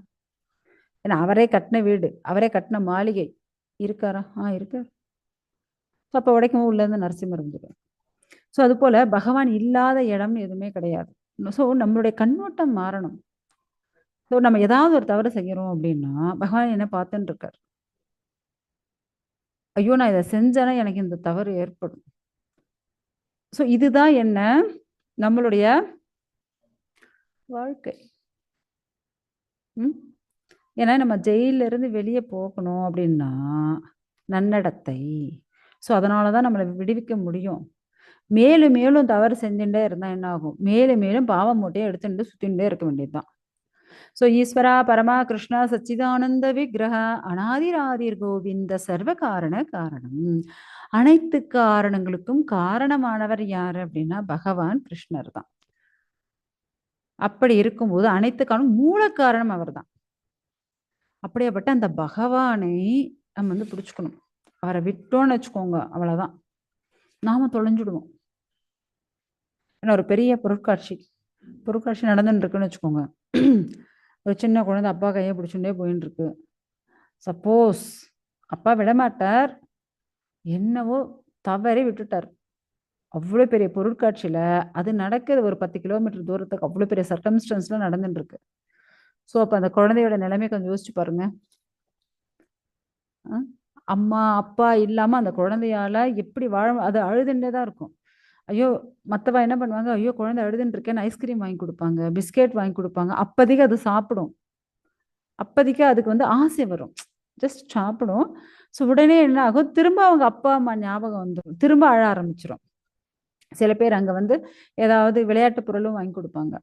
ஏன்னா அவரே கட்டின வீடு, அவரே கட்டின மாளிகை, இருக்காரா? இருக்கார். அப்ப உடைக்கும் உள்ள இருந்து நரசிம்மர் இருந்துருவார். ஸோ அது போல பகவான் இல்லாத இடம் எதுவுமே கிடையாது. ஸோ நம்மளுடைய கண்ணோட்டம் மாறணும். ஸோ நம்ம ஏதாவது ஒரு தவறு செய்யறோம் அப்படின்னா பகவான் என்ன பார்த்துன்னு இருக்கார். ஐயோ நான் இதை செஞ்சேன்னா எனக்கு இந்த தவறு ஏற்படும். ஸோ இதுதான் என்ன நம்மளுடைய வாழ்க்கை. ஏன்னா நம்ம ஜெயில இருந்து வெளியே போகணும் அப்படின்னா நன்னடத்தை. ஸோ அதனாலதான் நம்மளை விடுவிக்க முடியும். மேலும் மேலும் தவறு செஞ்சுட்டே இருந்தா என்ன ஆகும்? மேலும் மேலும் பாவம் மூட்டையை எடுத்துட்டு சுத்தின்ண்டே இருக்க வேண்டியதுதான். ஸோ ஈஸ்வரா பரமா கிருஷ்ணா சச்சிதானந்த விக்கிரக அனாதிராதிர் கோவிந்த சர்வ காரண காரணம். அனைத்து காரணங்களுக்கும் காரணமானவர் யாரு அப்படின்னா பகவான் கிருஷ்ணர் தான். அப்படி இருக்கும்போது அனைத்து காரணம் மூல காரணம் அவர் தான். அப்படியேப்பட்ட அந்த பகவானை நம்ம பிடிச்சுக்கணும். அவரை விட்டோன்னு வச்சுக்கோங்க, அவ்வளவுதான், நாம தொலைஞ்சிடுவோம். ஏன்னா ஒரு பெரிய பொருட்காட்சி நடந்துட்டு இருக்குன்னு வச்சுக்கோங்க. ஒரு சின்ன குழந்தை அப்பா கையை பிடிச்சுட்டே போயின்னு இருக்கு. சப்போஸ் அப்பா விடமாட்டார், என்னவோ தவறி விட்டுட்டார். அவ்வளோ பெரிய பொருட்காட்சியில அது நடக்குது, ஒரு 10 கிலோமீட்டர் தூரத்துக்கு அவ்வளோ பெரிய சர்க்கம்ஸ்டன்ஸ்ல நடந்துட்டு இருக்கு. ஸோ அப்ப அந்த குழந்தையோட நிலைமை கொஞ்சம் யோசிச்சு பாருங்க. அம்மா அப்பா இல்லாம அந்த குழந்தையால எப்படி வாழ, அது அழுதுன்னே தான் இருக்கும். ஐயோ, மற்றவா என்ன பண்ணுவாங்க, ஐயோ குழந்தை அழுதுன்னு இருக்கேன்னு ஐஸ்கிரீம் வாங்கி கொடுப்பாங்க, பிஸ்கெட் வாங்கி கொடுப்பாங்க. அப்போதைக்கு அது சாப்பிடும், அப்போதைக்கு அதுக்கு ஆசை வரும், ஜஸ்ட் சாப்பிடும். ஸோ உடனே என்ன ஆகும், திரும்ப அவங்க அப்பா அம்மா ஞாபகம் வந்துடும், திரும்ப அழ ஆரம்பிச்சிடும். சில பேர் அங்கே ஏதாவது விளையாட்டு பொருளும் வாங்கி கொடுப்பாங்க.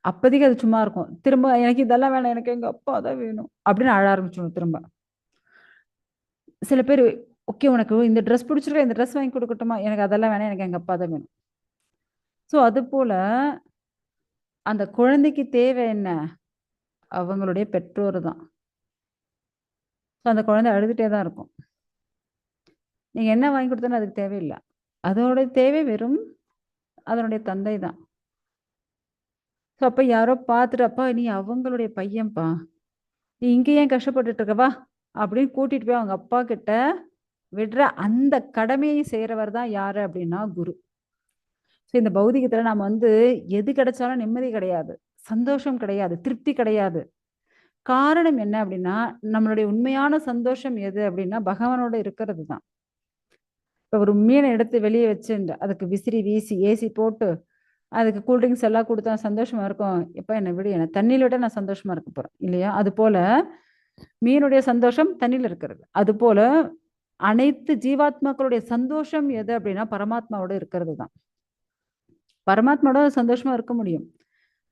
அப்போதைக்கு அது சும்மா இருக்கும், திரும்ப எனக்கு இதெல்லாம் வேணாம், எனக்கு எங்கள் அப்பா தான் வேணும் அப்படின்னு அழ ஆரம்பிச்சிடும் திரும்ப. சில பேர் ஓகே உனக்கு இந்த ட்ரெஸ் பிடிச்சிருக்க, இந்த ட்ரெஸ் வாங்கி கொடுக்கட்டுமா, எனக்கு அதெல்லாம் வேணாம், எனக்கு எங்கள் அப்பா தான் வேணும். ஸோ அது போல அந்த குழந்தைக்கு தேவை என்ன, அவங்களுடைய பெற்றோர் தான். ஸோ அந்த குழந்தை அழுதுகிட்டே தான் இருக்கும். நீங்கள் என்ன வாங்கி கொடுத்தாலும் அதுக்கு தேவையில்லை, அதோட தேவை வெறும் அதனுடைய தந்தை தான். ஸோ அப்போ யாரோ பார்த்துட்டு, அப்பா நீ அவங்களுடைய பையன்பா, நீ இங்கே ஏன் கஷ்டப்பட்டுட்டு இருக்கவா அப்படின்னு கூட்டிட்டு போய் அவங்க அப்பா கிட்ட விடுற அந்த கடமையை செய்கிறவர் தான் யாரு அப்படின்னா குரு. ஸோ இந்த பௌதிகத்தில் நாம் எது கிடைச்சாலும் நிம்மதி கிடையாது, சந்தோஷம் கிடையாது, திருப்தி கிடையாது. காரணம் என்ன அப்படின்னா நம்மளுடைய உண்மையான சந்தோஷம் எது அப்படின்னா பகவானோட இருக்கிறது தான். இப்போ ஒரு மீனை எடுத்து வெளியே வச்சுட்டு அதுக்கு விசிறி வீசி ஏசி போட்டு அதுக்கு கூல்ட்ரிங்க்ஸ் எல்லாம் கொடுத்தா சந்தோஷமா இருக்கும். எப்போ என்னை விட, என்ன தண்ணியில் விட நான் சந்தோஷமா இருக்க போறேன் இல்லையா? அது போல மீனுடைய சந்தோஷம் தண்ணியில் இருக்கிறது. அது போல அனைத்து ஜீவாத்மாக்களுடைய சந்தோஷம் எது அப்படின்னா பரமாத்மாவோட இருக்கிறது தான். பரமாத்மாவோட சந்தோஷமா இருக்க முடியும்,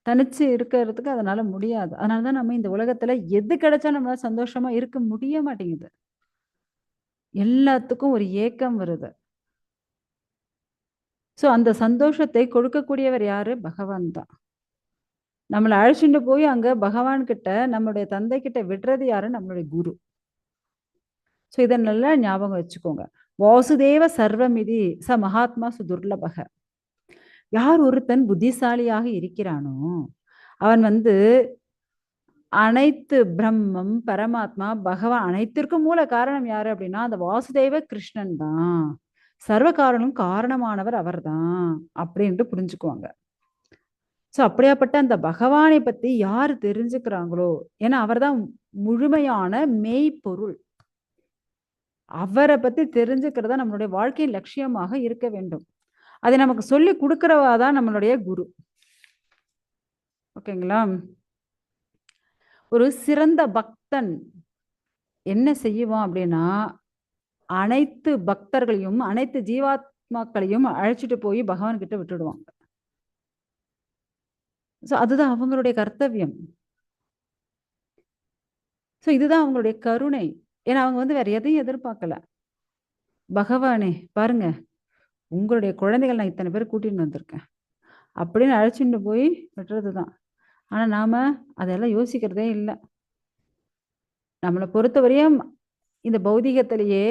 தனிச்சு இருக்கிறதுக்கு அதனால முடியாது. அதனாலதான் நம்ம இந்த உலகத்துல எது கிடைச்சா நம்மளால சந்தோஷமா இருக்க முடிய மாட்டேங்குது. எல்லாத்துக்கும் ஒரு ஏக்கம் வருது. ஸோ அந்த சந்தோஷத்தை கொடுக்கக்கூடியவர் யாரு? பகவான் தான். நம்மளை அழைச்சிட்டு போய் அங்க பகவான் கிட்ட, நம்மளுடைய தந்தை கிட்ட விடுறது யாரு? நம்மளுடைய குரு. ஸோ இதை நல்லா ஞாபகம் வச்சுக்கோங்க. வாசுதேவ சர்வமிதி ச மகாத்மா சுதுர்லபக. யார் ஒருத்தன் புத்திசாலியாக இருக்கிறானோ அவன் அனைத்து பிரம்மம் பரமாத்மா பகவான் அனைத்திற்கும் மூல காரணம் யாரு அப்படின்னா அந்த வாசுதேவ கிருஷ்ணன் தான். சர்வ காரணம் காரணமானவர் அவர் தான் அப்படின்ட்டு புரிஞ்சுக்குவாங்க. ஸோ அப்படியாப்பட்ட அந்த பகவானை பத்தி யார் தெரிஞ்சுக்கிறாங்களோ, ஏன்னா அவர் தான் முழுமையான மெய்ப்பொருள், அவரை பத்தி தெரிஞ்சுக்கிறதா நம்மளுடைய வாழ்க்கையின் லட்சியமாக இருக்க வேண்டும். அதை நமக்கு சொல்லி கொடுக்கிறவா தான் நம்மளுடைய குரு. ஓகேங்களா? ஒரு சிறந்த பக்தன் என்ன செய்வான் அப்படின்னா அனைத்து பக்தர்களையும் அனைத்து ஜீவாத்மாக்களையும் அழைச்சிட்டு போய் பகவான் கிட்ட விட்டுடுவாங்க. ஸோ அதுதான் அவங்களுடைய கர்த்தவியம். ஸோ இதுதான் அவங்களுடைய கருணை. ஏன்னா அவங்க வந்து வேற எதையும் எதிர்பார்க்கல. பகவானே பாருங்க, உங்களுடைய குழந்தைகள் நான் இத்தனை பேர் கூட்டிட்டு வந்திருக்கேன் அப்படின்னு அழைச்சிட்டு போய் விட்டுறதுதான். ஆனா நாம அதெல்லாம் யோசிக்கிறதே இல்லை. நம்மளை பொறுத்தவரையும் இந்த பௌதிகத்திலேயே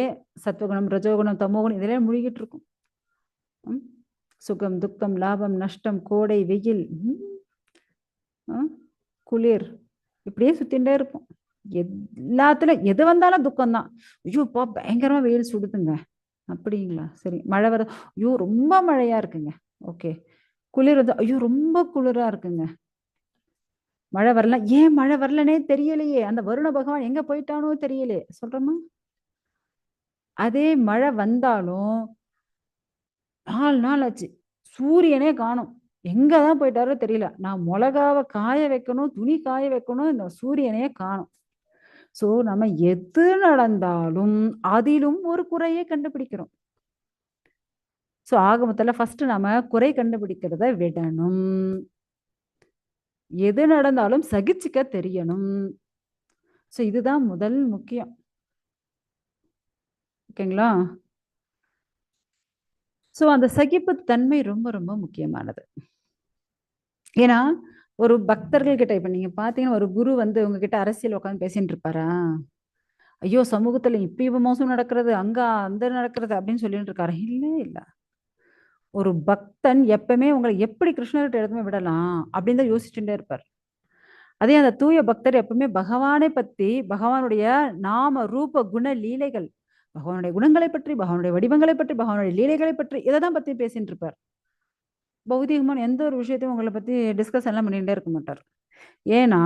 சத்துவகுணம், ரஜோகுணம், தமோகுணம் இதெல்லாம் முழுகிட்டு இருக்கும். சுகம், துக்கம், லாபம், நஷ்டம், கோடை, வெயில், குளிர், இப்படியே சுத்தின்ண்டே இருக்கும். எல்லாத்துலயும் எது வந்தாலும் துக்கம்தான். ஐயோ பா பயங்கரமா வெயில் சுடுதுங்க அப்படிங்களா? சரி. மழை வர, ஐயோ ரொம்ப மழையா இருக்குங்க. ஓகே. குளிர் வந்து, ஐயோ ரொம்ப குளிரா இருக்குங்க. மழை வரல, ஏன் மழை வரலனே தெரியலையே, அந்த வருண பகவான் எங்க போயிட்டானோ தெரியலையே சொல்றோமா? அதே மழை வந்தாலும் 4 நாள் ஆச்சு, சூரியனே காணோம். எங்கதான் போயிட்டாரோ தெரியல. நான் மிளகாவை காய வைக்கணும், துணி காய வைக்கணும், இந்த சூரியனே காணோம். சோ நம்ம எது நடந்தாலும் அதிலும் ஒரு குறையை கண்டுபிடிக்கிறோம். சோ ஆக மொத்தத்துல ஃபர்ஸ்ட் நாம குறை கண்டுபிடிக்கிறத விடணும். எது நடந்தாலும் சகிச்சுக்க தெரியணும். சோ இதுதான் முதல் முக்கியம். ஓகேங்களா? சோ அந்த சகிப்பு தன்மை ரொம்ப ரொம்ப முக்கியமானது. ஏன்னா ஒரு பக்தர்கள் கிட்ட இப்ப நீங்க பாத்தீங்கன்னா ஒரு குரு வந்து உங்ககிட்ட அரசியல் உட்காந்து பேசிட்டு இருப்பாரா? ஐயோ சமூகத்துல இப்ப இவ மோசம் நடக்கிறது, அங்க அந்த நடக்கிறது அப்படின்னு சொல்லிட்டு இருக்காரு. இல்ல இல்ல. ஒரு பக்தன் எப்பவுமே உங்களை எப்படி கிருஷ்ணர்கிட்ட எடுத்துமே விடலாம் அப்படின்னு தான் யோசிச்சுட்டே இருப்பார். அதே அந்த தூய பக்தர் எப்பவுமே பகவானை பத்தி, பகவானுடைய நாம ரூப குண லீலைகள், பகவானுடைய குணங்களை பற்றி, பகவானுடைய வடிவங்களை பற்றி, பகவானுடைய லீலைகளை பற்றி இதைதான் பத்தி பேசிட்டு இருப்பார். பௌதிகமான எந்த ஒரு விஷயத்தையும் உங்களை பத்தி டிஸ்கஸ் எல்லாம் பண்ணிட்டே இருக்க மாட்டார். ஏன்னா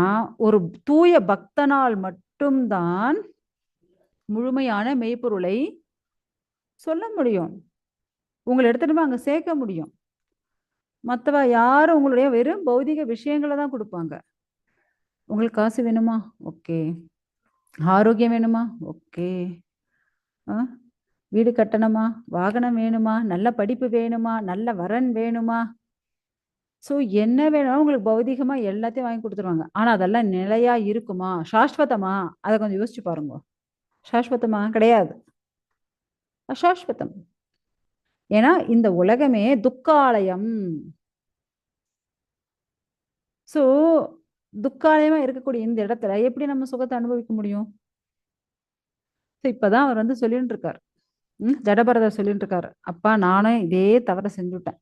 ஒரு தூய பக்தனால் மட்டும்தான் முழுமையான மெய்ப்பொருளை சொல்ல முடியும். உங்களை எடுத்துட்டு போய் அங்க சேர்க்க முடியும். மற்றவ யாரும் உங்களுடைய வெறும் பௌதிக விஷயங்களை தான் கொடுப்பாங்க. உங்களுக்கு காசு வேணுமா? ஓகே. ஆரோக்கியம் வேணுமா? ஓகே. வீடு கட்டணுமா? வாகனம் வேணுமா? நல்ல படிப்பு வேணுமா? நல்ல வரன் வேணுமா? ஸோ என்ன வேணும் உங்களுக்கு பௌதிகமா எல்லாத்தையும் வாங்கி கொடுத்துருவாங்க. ஆனா அதெல்லாம் நிலையா இருக்குமா? சாஸ்வதமா? அதை கொஞ்சம் யோசிச்சு பாருங்க. சாஸ்வதமா? கிடையாது. அசாஸ்வதம். ஏன்னா இந்த உலகமே துக்காலயம். சோ துக்காலயமா இருக்கக்கூடிய இந்த இடத்துல எப்படி நம்ம சுகத்தை அனுபவிக்க முடியும்? இப்பதான் அவர் வந்து சொல்லிட்டு இருக்காரு. ஜடபரதர் சொல்லிட்டு இருக்காரு, அப்பா நானும் இதே தவற செஞ்சுட்டேன்.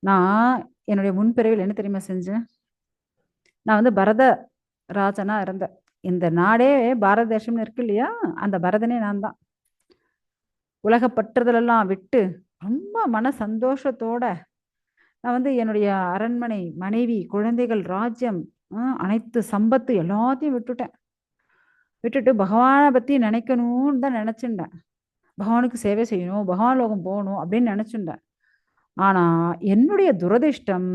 நான் என்னுடைய முன்பிறவில் என்ன தெரியுமா செஞ்சேன்? நான் வந்து பரத ராஜனா இருந்தேன். இந்த நாடே பாரத தேசம்னு இருக்கு இல்லையா, அந்த பரதனே நான் தான். உலக பற்றுதலெல்லாம் விட்டு ரொம்ப மன சந்தோஷத்தோட நான் வந்து என்னுடைய அரண்மனை, மனைவி, குழந்தைகள், ராஜ்யம், அனைத்து சம்பத்து எல்லாத்தையும் விட்டுட்டேன். விட்டுட்டு பகவானை பத்தி நினைக்கணும்னு தான் நினைச்சுட்டேன். பகவானுக்கு சேவை செய்யணும், பகவான் லோகம் போகணும் அப்படின்னு நினைச்சுட்டேன். ஆனா என்னுடைய துரதிர்ஷ்டம்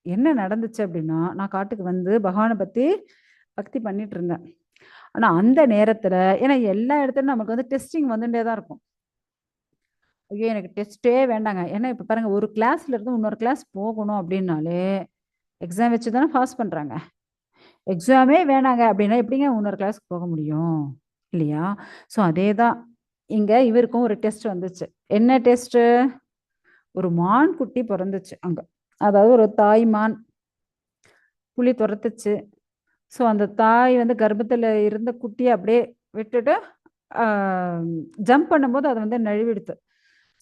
என்ன நடந்துச்சு அப்படின்னா, நான் காட்டுக்கு வந்து பகவானை பத்தி பக்தி பண்ணிட்டு இருந்தேன். ஆனா அந்த நேரத்துல ஏன்னா எல்லா இடத்துலயும் நமக்கு வந்து டெஸ்டிங் வந்துட்டே தான் இருக்கும். ஐயோ எனக்கு டெஸ்ட்டே வேண்டாங்க. ஏன்னா இப்ப பாருங்க, ஒரு கிளாஸ்ல இருந்து இன்னொரு கிளாஸ் போகணும் அப்படின்னாலே எக்ஸாம் வச்சு தானே பாஸ் பண்றாங்க. எக்ஸாமே வேணாங்க அப்படின்னா எப்படிங்க இன்னொரு கிளாஸ்க்கு போக முடியும்? இல்லையா? ஸோ அதேதான் இங்க இவருக்கும் ஒரு டெஸ்ட் வந்துச்சு. என்ன டெஸ்ட்? ஒரு மான் குட்டி பிறந்துச்சு அங்க. அதாவது ஒரு தாய் மான் புலி துரத்துச்சு. ஸோ அந்த தாய் வந்து கர்ப்பத்துல இருந்த குட்டியை அப்படியே விட்டுட்டு ஜம்ப் பண்ணும்போது அதை வந்து நழுவிடுத்து.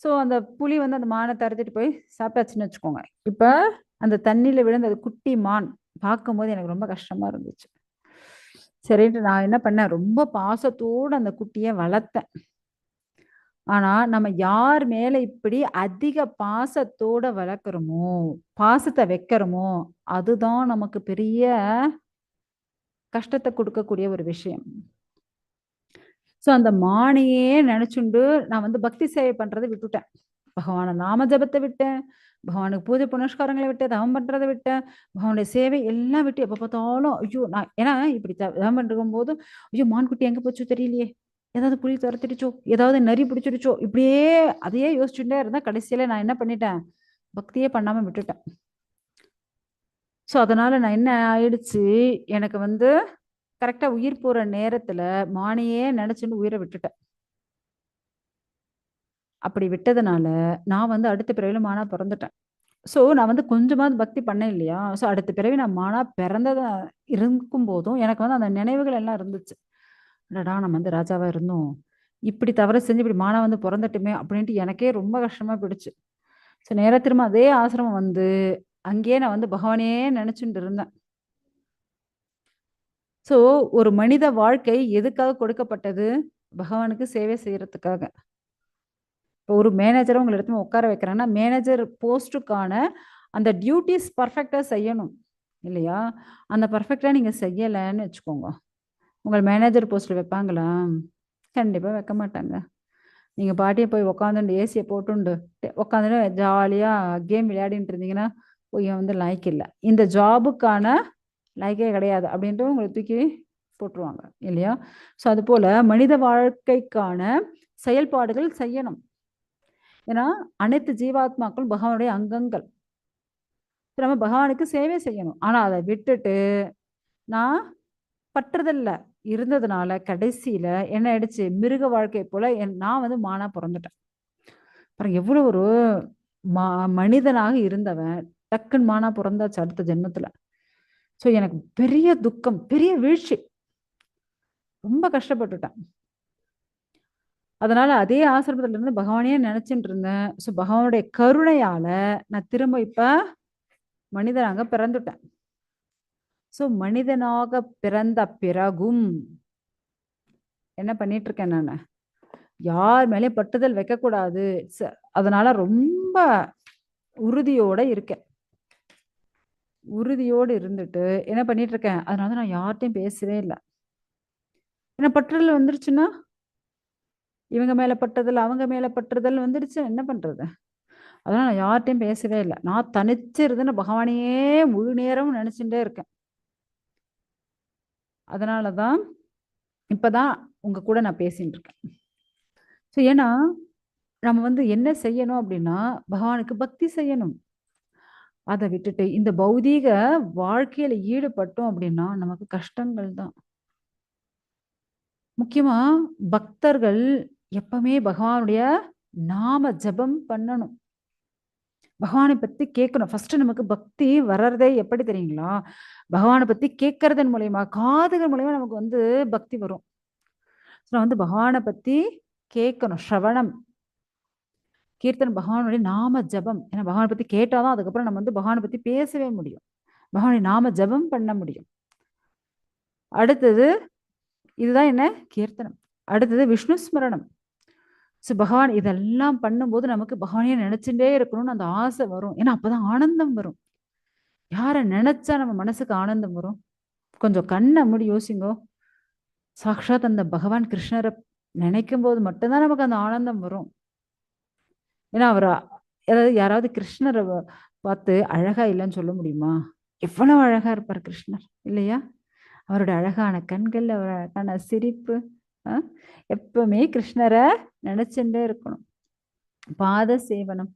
ஸோ அந்த புலி வந்து அந்த மானை தரத்திட்டு போய் சாப்பிட்டாச்சுன்னு வச்சுக்கோங்க. இப்ப அந்த தண்ணியில விழுந்த அது குட்டி மான் பார்க்கும்போது எனக்கு ரொம்ப கஷ்டமா இருந்துச்சு. சரின்ட்டு நான் என்ன பண்ணேன், ரொம்ப பாசத்தோடு அந்த குட்டியை வளர்த்தேன். ஆனா நம்ம யார் மேல இப்படி அதிக பாசத்தோட வளர்க்குறோமோ, பாசத்தை வைக்கிறோமோ, அதுதான் நமக்கு பெரிய கஷ்டத்தை கொடுக்கக்கூடிய ஒரு விஷயம். ஸோ அந்த மானையே நினைச்சுண்டு நான் வந்து பக்தி சேவை பண்றதை விட்டுட்டேன். பகவான நாம ஜபத்தை விட்டேன், பகவானுக்கு பூஜை புனஸ்காரங்களை விட்டேன், தவம் பண்றதை விட்டேன், பகவானுடைய சேவை எல்லாம் விட்டு எப்ப பார்த்தாலும் ஐயோ நான் ஏன்னா இப்படி தவம் பண்ணிருக்கும் போது ஐயோ மான்குட்டி எங்க போச்சோ தெரியலையே, ஏதாவது புலி துரத்திடுச்சோ, ஏதாவது நரி பிடிச்சிடுச்சோ, இப்படியே அதையே யோசிச்சுட்டே இருந்தா கடைசியில நான் என்ன பண்ணிட்டேன், பக்தியே பண்ணாம விட்டுட்டேன். ஸோ அதனால நான் என்ன ஆயிடுச்சு, எனக்கு வந்து கரெக்டா உயிர் போற நேரத்துல மானையே நினைச்சுன்னு உயிரை விட்டுட்டேன். அப்படி விட்டதுனால நான் வந்து அடுத்த பிறவில மானா பிறந்துட்டேன். ஸோ நான் வந்து கொஞ்சமாவது பக்தி பண்ணேன் இல்லையா? ஸோ அடுத்த பிறவி நான் மானா பிறந்ததா இருக்கும்போதும் எனக்கு வந்து அந்த நினைவுகள் எல்லாம் இருந்துச்சு. அடடா! நம்ம வந்து ராஜாவா இருந்தோம். இப்படி தவறு செஞ்சு இப்படி மானா வந்து பொறந்துட்டோமே! அப்படின்ட்டு எனக்கே ரொம்ப கஷ்டமா போயிடுச்சு. ஸோ நேரா திரும்ப அதே ஆசிரமம் வந்து, அங்கேயே நான் வந்து பகவானையே நினைச்சுட்டு இருந்தேன். ஸோ ஒரு மனித வாழ்க்கை எதுக்காக கொடுக்கப்பட்டது? பகவானுக்கு சேவை செய்யறதுக்காக. இப்போ ஒரு மேனேஜர உங்கள எடுத்து உட்கார வைக்கிறாங்கன்னா, மேனேஜர் போஸ்ட்டுக்கான அந்த டியூட்டீஸ் பெர்ஃபெக்ட்டா செய்யணும். இல்லையா? அந்த பெர்ஃபெக்ட்டா நீங்க செய்யலன்னு வச்சுக்கோங்க. உங்கள மேனேஜர் போஸ்ட்ல வைப்பாங்களா? கண்டிப்பா வைக்க மாட்டாங்க. நீங்க பாட்டுக்கு போய் உட்காந்துட்டு ஏசிய போட்டுண்டு உட்காந்துட்டு ஜாலியா கேம் விளையாடிட்டு இருந்தீங்கன்னா, ஓ! இவன் வந்து லாயக்கு இல்ல. இந்த ஜாபுக்கான லாயக்கே கிடையாது. அப்படின்ட்டு உங்கள தூக்கி போட்டுருவாங்க. இல்லையா? ஸோ அதுபோல மனித வாழ்க்கைக்கான செயல்பாடுகள் செய்யணும். ஏன்னா, அனைத்து ஜீவாத்மாக்களும் பகவானுடைய அங்கங்கள். நம்ம பகவானுக்கு சேவை செய்யணும். ஆனா அத விட்டுட்டு, நான் பற்றுதல்ல இருந்ததுனால, கடைசியில என்ன ஆயிடுச்சு, மிருக வாழ்க்கை போல நான் வந்து மானா பொறந்துட்டேன். அப்புறம் எவ்வளோ ஒரு ம மனிதனாக இருந்தவன், டக்குன்னு மானா பொறந்தாச்சு அடுத்த ஜென்மத்துல. ஸோ எனக்கு பெரிய துக்கம், பெரிய வீழ்ச்சி. ரொம்ப கஷ்டப்பட்டுட்டேன். அதனால அதே ஆசிரமத்துல இருந்து பகவானையே நினைச்சுட்டு இருந்தேன். ஸோ பகவானுடைய கருணையால நான் திரும்ப இப்ப மனிதனாக பிறந்துட்டேன். ஸோ மனிதனாக பிறந்த பிறகும் என்ன பண்ணிட்டு இருக்கேன் நானு? யார் மேலயும் பற்றுதல் வைக்கக்கூடாது. அதனால ரொம்ப உறுதியோட இருக்கேன். உறுதியோடு இருந்துட்டு என்ன பண்ணிட்டு இருக்கேன்? அதனால நான் யார்ட்டயும் பேசவே இல்ல. ஏன்னா பற்றுதல் வந்துருச்சுன்னா, இவங்க மேல பற்றுதல், அவங்க மேல பற்றுதல் வந்துருச்சு என்ன பண்றது? அதனால நான் யார்ட்டயும் பேசவே இல்ல. நான் தனிச்சு இருந்துன்னு பகவானையே முழு நேரமும் நினைச்சுட்டே இருக்கேன். அதனால தான் இப்பதான் உங்க கூட நான் பேசிட்டு இருக்கேன். ஸோ ஏன்னா, நம்ம வந்து என்ன செய்யணும் அப்படின்னா, பகவானுக்கு பக்தி செய்யணும். அத விட்டுட்டு இந்த பௌதீக வாழ்க்கையில ஈடுபட்டோம் அப்படின்னா, நமக்கு கஷ்டங்கள் தான். முக்கியமா பக்தர்கள் எப்பவுமே பகவானுடைய நாம ஜெபம் பண்ணணும். பகவானை பத்தி கேட்கணும். ஃபர்ஸ்ட் நமக்கு பக்தி வர்றதே எப்படி தெரியுங்களா? பகவான பத்தி கேட்கறதன் மூலியமா, காதுகள் மூலியமா நமக்கு வந்து பக்தி வரும். நான் வந்து பகவான பத்தி கேட்கணும். ஸ்ரவணம், கீர்த்தனம், பகவானுடைய நாம ஜெபம். ஏன்னா பகவான பத்தி கேட்டா தான் அதுக்கப்புறம் நம்ம வந்து பகவான பத்தி பேசவே முடியும். பகவானுடைய நாம ஜெபம் பண்ண முடியும். அடுத்தது இதுதான் என்ன? கீர்த்தனம். அடுத்தது விஷ்ணு ஸ்மரணம். ஸோ பகவான் இதெல்லாம் பண்ணும்போது நமக்கு பகவானையே நினைச்சுட்டே இருக்கணும்னு அந்த ஆசை வரும். ஏன்னா அப்பதான் ஆனந்தம் வரும். யார நினைச்சா நம்ம மனசுக்கு ஆனந்தம் வரும்? கொஞ்சம் கண்ண மூடி யோசிங்கோ. சாக்ஷாத் அந்த பகவான் கிருஷ்ணர நினைக்கும்போது மட்டும்தான் நமக்கு அந்த ஆனந்தம் வரும். ஏன்னா அவர அதாவது யாராவது கிருஷ்ணர பார்த்து அழகா இல்லன்னு சொல்ல முடியுமா? எவ்வளவு அழகா இருப்பார் கிருஷ்ணர் இல்லையா? அவருடைய அழகான கண்கள், அவர் அழகான சிரிப்பு. அ எப்பவுமே கிருஷ்ணர நினைச்சுட்டே இருக்கணும். பாத சேவனம்,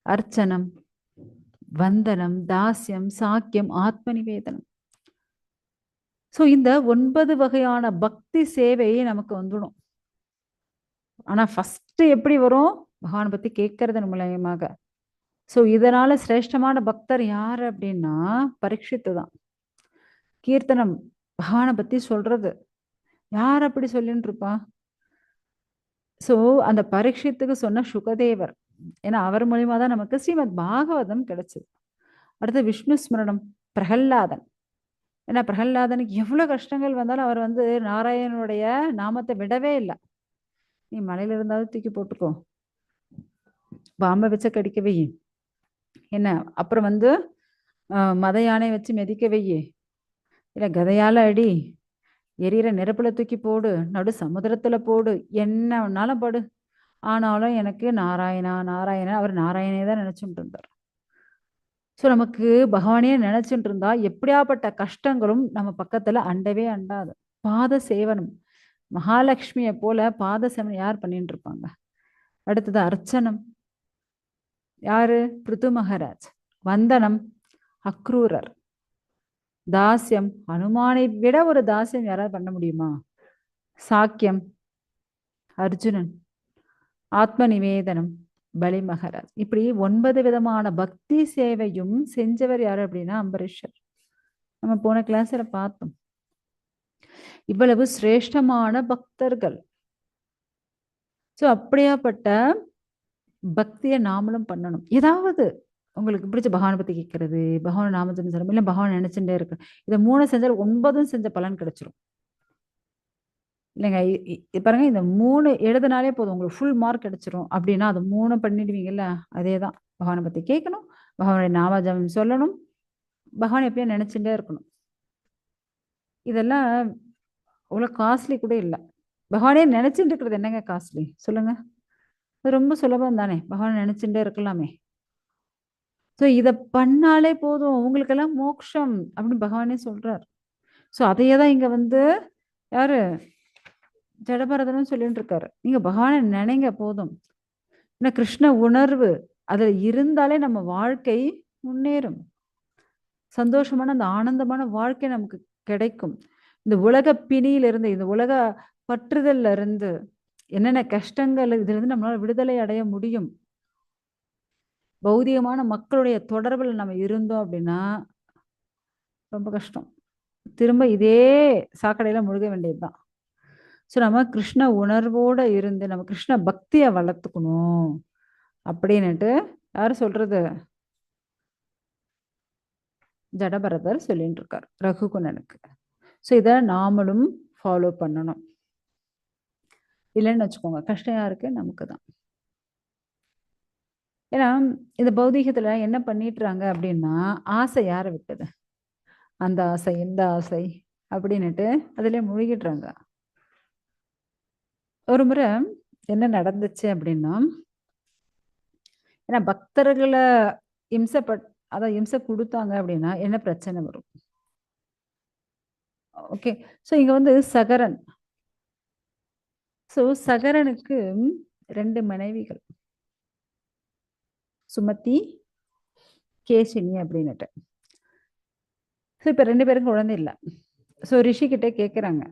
அர்ச்சனம், வந்தனம், தாஸ்யம், சாக்கியம், ஆத்ம நிவேதனம். ஸோ இந்த 9 வகையான பக்தி சேவை நமக்கு வந்துடும். ஆனா ஃபர்ஸ்ட் எப்படி வரும்? பகவான பத்தி கேட்கறதன் மூலியமாக. ஸோ இதனால சிரேஷ்டமான பக்தர் யாரு அப்படின்னா, பரீட்சித்து தான். கீர்த்தனம், பகவான பத்தி சொல்றது. யார் அப்படி சொல்லின்னு இருப்பா? ஸோ அந்த பரீட்சித்துக்கு சொன்ன சுகதேவர். ஏன்னா அவர் மூலியமா தான் நமக்கு ஸ்ரீமத் பாகவதம் கிடைச்சது. அடுத்து விஷ்ணு ஸ்மரணம், பிரகல்லாதன். ஏன்னா பிரகல்லாதனுக்கு எவ்வளவு கஷ்டங்கள் வந்தாலும் அவர் வந்து நாராயணனுடைய நாமத்தை விடவே இல்லை. நீ மலையில இருந்தாலும் தூக்கி போட்டுக்கோ, பாம்பை வச்ச கடிக்க வை, என்ன அப்புறம் வந்து மத யானை வச்சு மிதிக்க வை, இல்ல கதையால அடி, எரியிற நெருப்புல தூக்கி போடு, நடு சமுத்திரத்துல போடு, என்ன வேணாலும் படு, ஆனாலும் எனக்கு நாராயணா நாராயணா அவர் நாராயணே தான் நினைச்சுட்டு இருந்தார். ஸோ நமக்கு பகவானே நினைச்சுட்டு இருந்தா எப்படியாப்பட்ட கஷ்டங்களும் நம்ம பக்கத்துல அண்டவே அண்டாது. பாத சேவனம், மகாலட்சுமியை போல பாத சேவனம் யார் பண்ணிட்டு இருப்பாங்க? அடுத்தது அர்ச்சனம், யாரு? பிருது மகாராஜ். வந்தனம், அக்ரூரர். தாஸ்யம், ஹனுமானை விட ஒரு தாஸ்யம் யாராவது பண்ண முடியுமா? சாக்கியம், அர்ஜுனன், ஆத்ம நிவேதனம், பலி மகாராஜ். இப்படி 9 விதமான பக்தி சேவையும் செஞ்சவர் யாரு அப்படின்னா அம்பரீஷர். நம்ம போன கிளாஸ்ல பார்த்தோம். இவ்வளவு சிரேஷ்டமான பக்தர்கள். ஸோ அப்படியாப்பட்ட பக்தியை நாமளும் பண்ணணும். ஏதாவது உங்களுக்கு பிடிச்ச பகவானை பத்தி கேட்கறது, பகவான் நாமஜபம் செய்யணும், இல்லை பகவான் நினைச்சுட்டே இருக்கு. இதை 3 செஞ்சால் 9 செஞ்ச பலன் கிடைச்சிரும். இல்லைங்க, பாருங்க, இந்த 3 எழுதுனாலே போதும், உங்களுக்கு ஃபுல் மார்க் கிடைச்சிரும். அப்படின்னா அது 3 பண்ணிடுவீங்கல்ல, அதே தான். பகவானை பத்தி கேட்கணும், பகவானுடைய நாமஜபம் சொல்லணும், பகவான் எப்பயும் நினைச்சுட்டே இருக்கணும். இதெல்லாம் அவ்வளோ காஸ்ட்லி கூட இல்லை. பகவானே நினைச்சுட்டு இருக்கிறது என்னங்க காஸ்ட்லி சொல்லுங்க? அது ரொம்ப சுலபம் தானே, பகவான் நினைச்சுட்டே இருக்கலாமே. ஸோ இதை பண்ணாலே போதும், உங்களுக்கெல்லாம் மோட்சம் அப்படின்னு பகவானே சொல்றார். ஸோ அதையே தான் இங்க வந்து யாரு ஜடபரதனும் சொல்லிட்டு இருக்காரு. நீங்க பகவானை நினைங்க போதும். ஏன்னா கிருஷ்ண உணர்வு அதுல இருந்தாலே நம்ம வாழ்க்கை முன்னேறும். சந்தோஷமான அந்த ஆனந்தமான வாழ்க்கை நமக்கு கிடைக்கும். இந்த உலக பிணியிலிருந்து, இந்த உலக பற்றுதல்ல இருந்து, என்னென்ன கஷ்டங்கள் இதுல இருந்து நம்மளால விடுதலை அடைய முடியும். பௌதிகமான மக்களுடைய தொடர்புல நம்ம இருந்தோம் அப்படின்னா ரொம்ப கஷ்டம். திரும்ப இதே சாக்கடையில முழுக வேண்டியதுதான். ஸோ நம்ம கிருஷ்ண உணர்வோட இருந்து நம்ம கிருஷ்ண பக்தியை வளர்த்துக்கணும் அப்படின்னுட்டு யாரு சொல்றது? ஜடபரதர் சொல்லிட்டு இருக்காரு ரகுகுணனுக்கு. ஸோ இதை நாமளும் ஃபாலோ பண்ணணும். இல்லைன்னு வச்சுக்கோங்க, கஷ்டம் யாருக்கு? நமக்கு தான். ஏன்னா இந்த பௌதீகத்துல என்ன பண்ணிட்டுறாங்க அப்படின்னா, ஆசை யாரை விட்டது? அந்த ஆசை, இந்த ஆசை அப்படின்னுட்டு அதுல முழுகிடுறாங்க. ஒரு முறை என்ன நடந்துச்சு அப்படின்னா, ஏன்னா பக்தர்களை அதான் இம்சை கொடுத்தாங்க அப்படின்னா என்ன பிரச்சனை வரும்? ஓகே, ஸோ இங்க வந்து சகரன். ஸோ சகரனுக்கு 2 மனைவிகள், சுமதி, கேசினி அப்படின்னுட்டு. ஸோ இப்போ 2 பேருக்கும் குழந்தை இல்லை. ஸோ ரிஷிகிட்ட கேட்குறாங்க,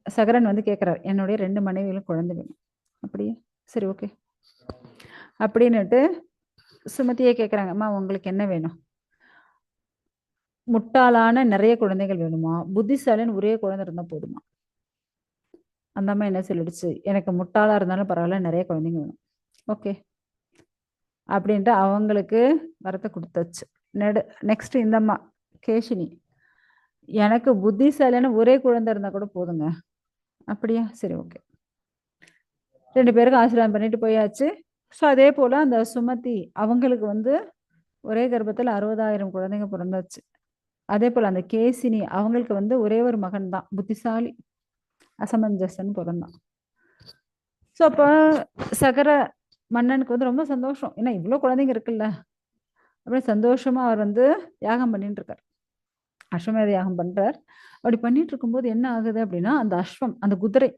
சகரன் வந்து கேட்குறாரு, என்னுடைய 2 மனைவிகளும் குழந்தை வேணும். அப்படியே சரி, ஓகே அப்படின்னுட்டு சுமதியே கேட்குறாங்க, அம்மா உங்களுக்கு என்ன வேணும்? முட்டாளான நிறைய குழந்தைகள் வேணுமா, புத்திசாலின்னு ஒரே குழந்தை இருந்தால் போதுமா? அந்த அம்மா என்ன சொல்லிடுச்சு, எனக்கு முட்டாளா இருந்தாலும் பரவாயில்ல, நிறைய குழந்தைங்க வேணும். ஓகே அப்படின்ட்டு அவங்களுக்கு வரத்தை கொடுத்தாச்சு. நெக்ஸ்ட் இந்த அம்மா கேஷினி, எனக்கு புத்திசாலியான ஒரே குழந்தை இருந்தா கூட போதுங்க. அப்படியா, சரி ஓகே. 2 பேருக்கும் ஆசீர்வாதம் பண்ணிட்டு போயாச்சு. ஸோ அதே போல அந்த சுமதி அவங்களுக்கு வந்து ஒரே கர்ப்பத்தில் 60,000 குழந்தைங்க பிறந்தாச்சு. அதே போல அந்த கேசினி அவங்களுக்கு வந்து ஒரே ஒரு மகன் தான், புத்திசாலி, அசமஞ்சசன் பிறந்தான். ஸோ அப்போ சகர மன்னனுக்கு வந்து ரொம்ப சந்தோஷம், ஏன்னா இவ்வளோ குழந்தைங்க இருக்குல்ல அப்படின்னு சந்தோஷமா அவர் வந்து யாகம் பண்ணிட்டு இருக்கார், அஸ்வமேத யாகம் பண்றார். அப்படி பண்ணிட்டு இருக்கும்போது என்ன ஆகுது அப்படின்னா, அந்த அஸ்வம், அந்த குதிரை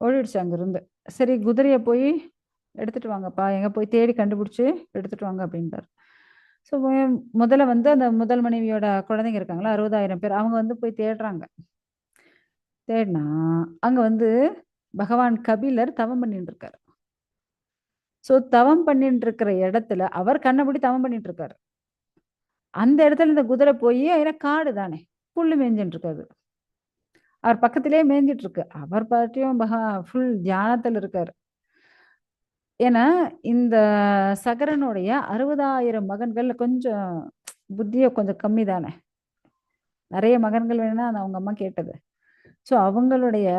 ஓடிடுச்சு அங்கிருந்து. சரி குதிரையை போய் எடுத்துட்டு வாங்கப்பா, எங்க போய் தேடி கண்டுபிடிச்சு எடுத்துட்டு வாங்க அப்படின்றார். ஸோ முதல்ல வந்து அந்த முதல் மனைவியோட குழந்தைங்க இருக்காங்களா 60,000 பேர், அவங்க வந்து போய் தேடுறாங்க. தேடினா அங்க வந்து பகவான் கபிலர் தவம் பண்ணிட்டு இருக்காரு. ஸோ தவம் பண்ணிட்டு இருக்கிற இடத்துல அவர் கண்ணபடி தவம் பண்ணிட்டு இருக்காரு. அந்த இடத்துல இந்த குதிரை போய், ஏன்னா காடு தானே, புல்லு மேய்ஞ்சிட்டு இருக்காது, அவர் பக்கத்திலேயே மேய்ஞ்சிட்டு இருக்கு. அவர் பாட்டியும் ஃபுல் தியானத்தில் இருக்காரு. ஏன்னா இந்த சகரனுடைய 60,000 மகன்கள் கொஞ்சம் புத்திய கொஞ்சம் கம்மி தானே, நிறைய மகன்கள் வேணும்னா அது அவங்க அம்மா கேட்டது. ஸோ அவங்களுடைய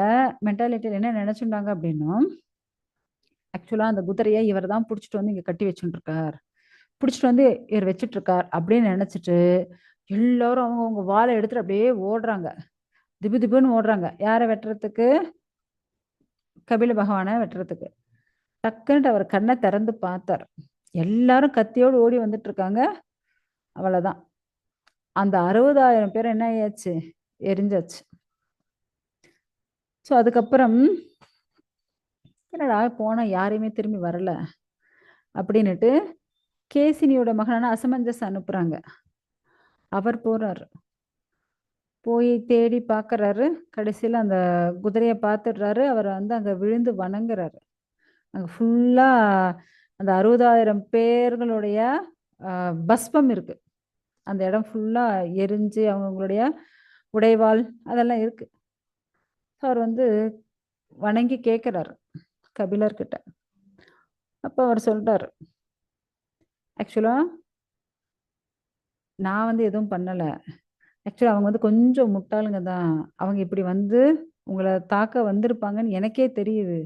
மென்டாலிட்டியில் என்ன நினைச்சுட்டாங்க அப்படின்னா, ஆக்சுவலா அந்த குதிரையை இவர் தான் பிடிச்சிட்டு வந்து இங்க கட்டி வச்சுட்டு இருக்கார், பிடிச்சிட்டு வந்து இவர் வச்சுட்டு இருக்கார் அப்படின்னு நினைச்சிட்டு எல்லாரும் அவங்க வாழை எடுத்துட்டு அப்படியே ஓடுறாங்க, திபு திபுன்னு ஓடுறாங்க. யாரை வெட்டுறதுக்கு? கபில பகவானை வெட்டுறதுக்கு. டக்குன்ட்டு அவர் கண்ணை திறந்து பார்த்தார், எல்லாரும் கத்தியோடு ஓடி வந்துட்டு இருக்காங்க. அவ்வளவுதான், அந்த 60,000 பேர் என்ன ஆயாச்சு, எரிஞ்சாச்சு. ஸோ அதுக்கப்புறம் என்னடா போனா யாரையுமே திரும்பி வரல அப்படின்னுட்டு கேசினியோட மகனான அசமஞ்சஸ் அனுப்புறாங்க. அவர் போறாரு. போய் தேடி பார்க்குறாரு. கடைசியில அந்த குதிரைய பார்த்துடுறாரு. அவர் வந்து அங்க விழுந்து வணங்குறாரு. அங்க ஃபுல்லா அந்த 60,000 பேர்களுடைய பஸ்பம் இருக்கு. அந்த இடம் ஃபுல்லா எரிஞ்சு அவங்களுடைய உடைவாள் அதெல்லாம் இருக்கு. அவர் வந்து வணங்கி கேட்குறாரு கபிலர்கிட்ட. அப்ப அவர் சொல்றாரு, ஆக்சுவலா நான் வந்து எதுவும் பண்ணல. ஆக்சுவலா அவங்க வந்து கொஞ்சம் முட்டாளுங்க தான். அவங்க இப்படி வந்து உங்கள தாக்க வந்திருப்பாங்கன்னு எனக்கே தெரியுது.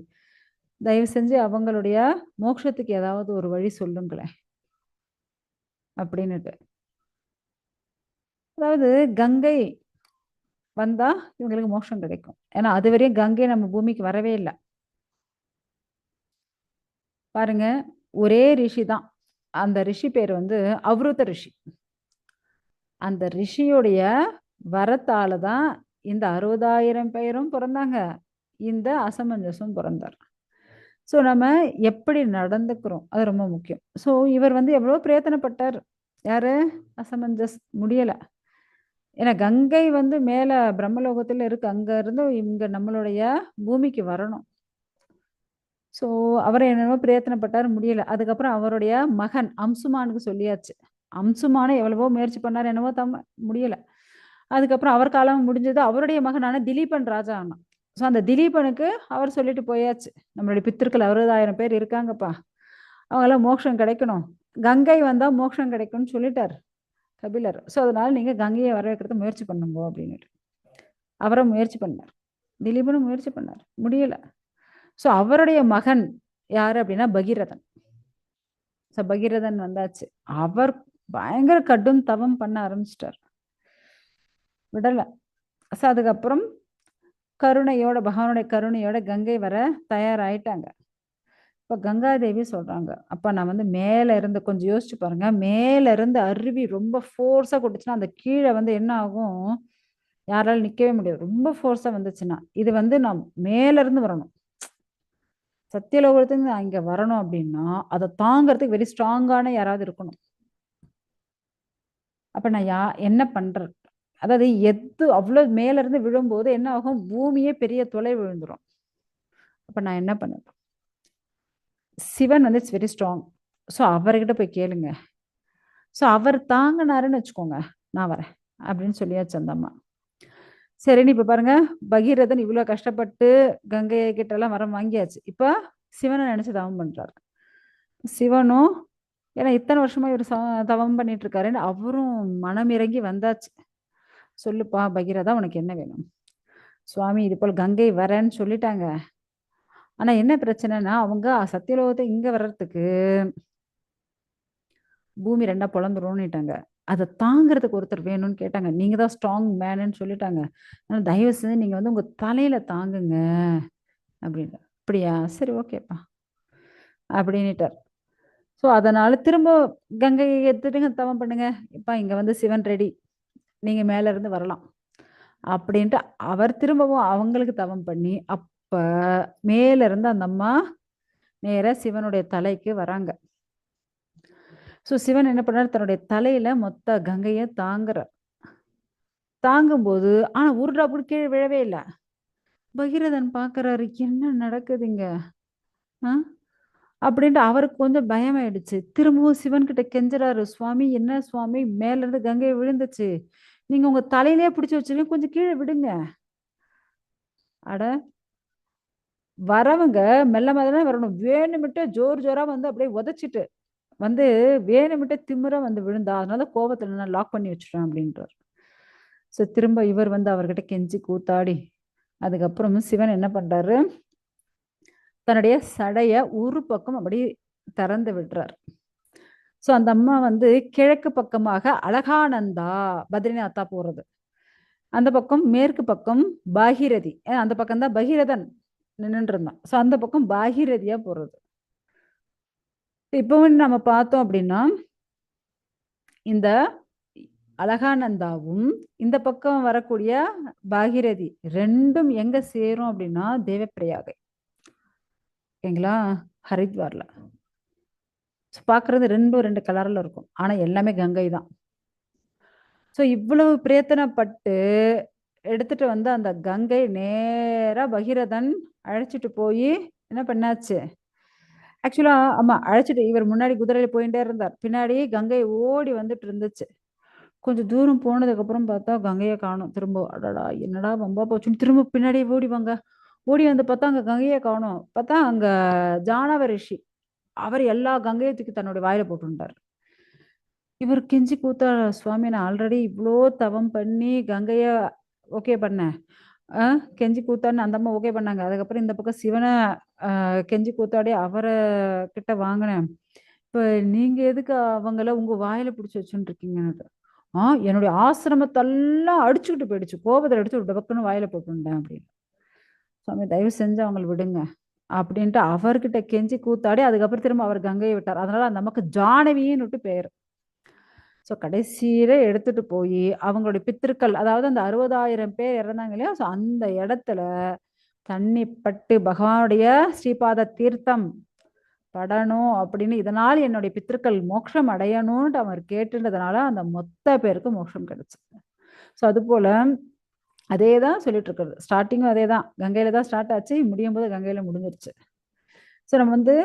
தயவு செஞ்சு அவங்களுடைய மோட்சத்துக்கு ஏதாவது ஒரு வழி சொல்லுங்களேன் அப்படின்னுட்டு. அதாவது கங்கை வந்தா இவங்களுக்கு மோட்சம் கிடைக்கும். ஏன்னா அதுவரையும் கங்கை நம்ம பூமிக்கு வரவே இல்ல. பாருங்க, ஒரே ரிஷி தான். அந்த ரிஷி பேர் வந்து அவ்ருத ரிஷி. அந்த ரிஷியுடைய வரத்தால தான் இந்த 60,000 பேரும் பிறந்தாங்க. இந்த அசமஞ்சசும் பிறந்தார். ஸோ நம்ம எப்படி நடந்துக்கிறோம் அது ரொம்ப முக்கியம். ஸோ இவர் வந்து எவ்வளோ பிரயத்தனப்பட்டார். யாரு? அசமஞ்சஸ் முடியல. ஏன்னா கங்கை வந்து மேல பிரம்மலோகத்துல இருக்கு. அங்க இருந்து இங்க நம்மளுடைய பூமிக்கு வரணும். ஸோ அவர் என்னென்னமோ பிரயத்தனப்பட்டார், முடியல. அதுக்கப்புறம் அவருடைய மகன் அம்சுமானுக்கு சொல்லியாச்சு. அம்சுமான எவ்வளவோ முயற்சி பண்ணார், என்னவோ முடியல. அதுக்கப்புறம் அவர் காலம் முடிஞ்சது. அவருடைய மகனான திலீபன் ராஜா ஆனான். ஸோ அந்த திலீபனுக்கு அவர் சொல்லிட்டு போயாச்சு, நம்மளுடைய பித்திருக்கள் 60,000 பேர் இருக்காங்கப்பா, அவங்களாம் மோட்சம் கிடைக்கணும், கங்கை வந்தா மோட்சம் கிடைக்கும்னு சொல்லிட்டார் கபிலர். ஸோ அதனால நீங்க கங்கையை வர வைக்கிறது முயற்சி பண்ணுங்க அப்படின்னுட்டு அவரை முயற்சி பண்ணார். திலீபனும் முயற்சி பண்ணார், முடியல. ஸோ அவருடைய மகன் யாரு அப்படின்னா பகீரதன். ஸோ பகீரதன் வந்தாச்சு. அவர் பயங்கர கடும் தவம் பண்ண ஆரம்பிச்சிட்டார், விடல. ஸோ அதுக்கப்புறம் கருணையோட, பகவானுடைய கருணையோட கங்கை வர தயாராயிட்டாங்க. இப்போ கங்காதேவி சொல்றாங்க, அப்பா நான் வந்து மேல இருந்து கொஞ்சம் யோசிச்சு பாருங்க, மேல இருந்து அருவி ரொம்ப ஃபோர்ஸா கொட்டுச்சுன்னா அந்த கீழே வந்து என்ன ஆகும், யாராலும் நிக்கவே முடியாது. ரொம்ப ஃபோர்ஸா வந்துச்சுன்னா இது வந்து நான் மேல இருந்து வரணும், சத்தியலோகத்துக்கு நான் இங்க வரணும் அப்படின்னா அதை தாங்கிறதுக்கு வெரி ஸ்ட்ராங்கான யாராவது இருக்கணும். அப்ப நான் என்ன பண்றது? அதாவது எது அவ்வளவு மேல இருந்து விழும்போது என்ன ஆகும், பூமியே பெரிய தொலை விழுந்துரும். அப்ப நான் என்ன பண்ணேன், சிவன் வந்து இட்ஸ் வெரி ஸ்ட்ராங். ஸோ அவர்கிட்ட போய் கேளுங்க. ஸோ அவர் தாங்கினாருன்னு வச்சுக்கோங்க, நான் வரேன் அப்படின்னு சொல்லியாச்சு அந்த அம்மா. சரின்னு இப்ப பாருங்க, பகீரதன் இவ்வளவு கஷ்டப்பட்டு கங்கை கிட்ட எல்லாம் வரம் வாங்கியாச்சு. இப்ப சிவனை நினைச்சு தவம் பண்றாரு. சிவனும் ஏன்னா இத்தனை வருஷமா இவர் தவம் பண்ணிட்டு இருக்காருன்னு அவரும் மனம் இறங்கி வந்தாச்சு. சொல்லுப்பா பகீரதா, உனக்கு என்ன வேணும்? சுவாமி இது போல் கங்கை வரேன்னு சொல்லிட்டாங்க. ஆனா என்ன பிரச்சனைனா அவங்க சத்தியலோகத்தை இங்க வர்றதுக்கு பூமி ரெண்டா பொழந்துரும்னுட்டாங்க. அதை தாங்கிறதுக்கு ஒருத்தர் வேணும்னு கேட்டாங்க. நீங்க தான் ஸ்ட்ராங் மேனுன்னு சொல்லிட்டாங்க. அதனால தயவு செஞ்சு நீங்க வந்து உங்க தலையில தாங்குங்க அப்படின்னு. அப்படியா, சரி ஓகேப்பா அப்படின்னுட்டார். ஸோ அதனால திரும்ப கங்கையை எடுத்துட்டுங்க தவம் பண்ணுங்க. இப்ப இங்க வந்து சிவன் ரெடி, நீங்க மேல இருந்து வரலாம் அப்படின்ட்டு அவர் திரும்பவும் அவங்களுக்கு தவம் பண்ணி, அப்ப மேல இருந்து அந்த அம்மா நேர சிவனுடைய தலைக்கு வராங்க. ஸோ சிவன் என்ன பண்ணார், தன்னுடைய தலையில மொத்த கங்கையை தாங்குறார். தாங்கும்போது ஆனா ஒரு டிராப் கூட கீழே விழவே இல்லை. பகீரதன் பாக்குறாரு, என்ன நடக்குதுங்க அப்படின்ட்டு அவருக்கு கொஞ்சம் பயமாயிடுச்சு. திரும்பவும் சிவன் கிட்ட கெஞ்சுறாரு, சுவாமி என்ன சுவாமி, மேல இருந்து கங்கை விழுந்துச்சு, நீங்க உங்க தலையிலே பிடிச்சு வச்சிருக்கீங்க, கொஞ்சம் கீழே விடுங்க. அட, வரவங்க மெல்ல மெல்ல வரணும், வேணுமிட்டு ஜோர் ஜோரா வந்து அப்படியே உதைச்சிட்டு வந்து வேணுமிட்டு திமிரா வந்து விழுந்தா, அதனால கோபத்துல நான் லாக் பண்ணி வச்சுட்டேன் அப்படின்றார். ஸோ திரும்ப இவர் வந்து அவர்கிட்ட கெஞ்சி கூத்தாடி அதுக்கப்புறம் சிவன் என்ன பண்றாரு, தன்னுடைய சடைய ஒரு பக்கம் அப்படி திறந்து விடுறார். ஸோ அந்த அம்மா வந்து கிழக்கு பக்கமாக அழகானந்தா பத்ரிநாத்தா போறது, அந்த பக்கம் மேற்கு பக்கம் பாகிரதி, அந்த பக்கம் தான் பகீரதன் நின்றுட்டு இருந்தான். ஸோ அந்த பக்கம் பாகிரதியா போறது. இப்பவும் நம்ம பார்த்தோம் அப்படின்னா இந்த அழகானந்தாவும் இந்த பக்கம் வரக்கூடிய பாகிரதி ரெண்டும் எங்க சேரும் அப்படின்னா தேவப்பிரயாகை, ஓகேங்களா, ஹரித்வார்ல. பாக்குறது ரெண்டும் ரெண்டு கலர்ல இருக்கும், ஆனா எல்லாமே கங்கை தான். ஸோ இவ்வளவு பிரயத்தனப்பட்டு எடுத்துட்டு வந்து அந்த கங்கை நேரா பகீரதன் அழைச்சிட்டு போய் என்ன பண்ணாச்சு? ஆக்சுவலா ஆமா அழைச்சிட்டு இவர் முன்னாடி குதிரையில போயிட்டே இருந்தார். பின்னாடி கங்கை ஓடி வந்துட்டு இருந்துச்சு. கொஞ்சம் தூரம் போனதுக்கு அப்புறம் பார்த்தா கங்கைய காணோம். திரும்ப அடடா! என்னடா வம்பா போச்சுன்னு திரும்ப பின்னாடியே ஓடிவாங்க. ஓடி வந்து பார்த்தா அங்க கங்கைய காணோம். பார்த்தா அங்க ஜானவ ரிஷி. அவர் எல்லா கங்கைய தூக்கி தன்னுடைய வாயில போட்டுண்டார். இவர் கெஞ்சி கூத்தாட சுவாமி நான் ஆல்ரெடி இவ்ளோ தவம் பண்ணி கங்கைய ஓகே பண்ணேன். அ கெஞ்சி கூத்தாடின்னு அந்த அம்மா ஓகே பண்ணாங்க. அதுக்கப்புறம் இந்த பக்கம் சிவன கெஞ்சி கூத்தாடி அவர கிட்ட வாங்கினேன். இப்ப நீங்க எதுக்கு அவங்கள உங்க வாயில புடிச்சு வச்சுட்டு இருக்கீங்கன்னு. என்னுடைய ஆசிரமத்தெல்லாம் அடிச்சுக்கிட்டு போயிடுச்சு. கோபத்துல எடுத்து ஒரு டபக்குன்னு வாயில போட்டுட்டேன் அப்படின்னு. சுவாமி தயவு செஞ்சு அவங்கள விடுங்க. அப்படின்ட்டு அவர்கிட்ட கெஞ்சி கூத்தாடி அதுக்கப்புறம் திரும்ப அவர் கங்கையை விட்டார். அதனால அந்த நமக்கு ஜானவின்னுட்டு பேரு. ஸோ கடைசியில எடுத்துட்டு போய் அவங்களுடைய பித்திருக்கள் அதாவது அந்த 60,000 பேர் இறந்தாங்க இல்லையா? ஸோ அந்த இடத்துல தண்ணி பட்டு பகவானுடைய ஸ்ரீபாத தீர்த்தம் படணும் அப்படின்னு இதனால் என்னுடைய பித்திருக்கள் மோட்சம் அடையணும்னு அவர் கேட்டுன்றதுனால அந்த மொத்த பேருக்கு மோட்சம் கிடைச்சு. ஸோ அது போல அதே தான் சொல்லிட்டு இருக்கிறது. ஸ்டார்டிங்கும் அதே தான். கங்கையில தான் ஸ்டார்ட் ஆச்சு. முடியும் போது கங்கையில முடிஞ்சிருச்சு. ஸோ நம்ம வந்து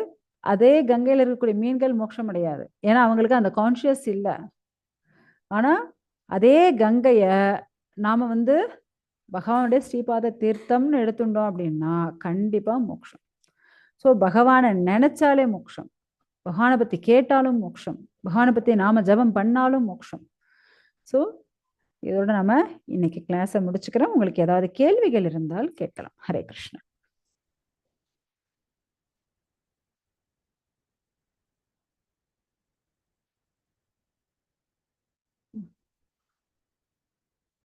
அதே கங்கையில இருக்கக்கூடிய மீன்கள் மோட்சம் அடையாது. ஏன்னா அவங்களுக்கு அந்த கான்ஷியஸ் இல்ல. ஆனா அதே கங்கைய நாம வந்து பகவானுடைய ஸ்ரீபாத தீர்த்தம்னு எடுத்துட்டோம் அப்படின்னா கண்டிப்பா மோட்சம். ஸோ பகவானை நினைச்சாலே மோட்சம். பகவானை பத்தி கேட்டாலும் மோட்சம். பகவானை பத்தி நாம ஜபம் பண்ணாலும் மோட்சம். ஸோ இதோட நம்ம இன்னைக்கு கிளாஸை முடிச்சுக்கிறோம். உங்களுக்கு ஏதாவது கேள்விகள் இருந்தால் கேட்கலாம். ஹரே கிருஷ்ணா.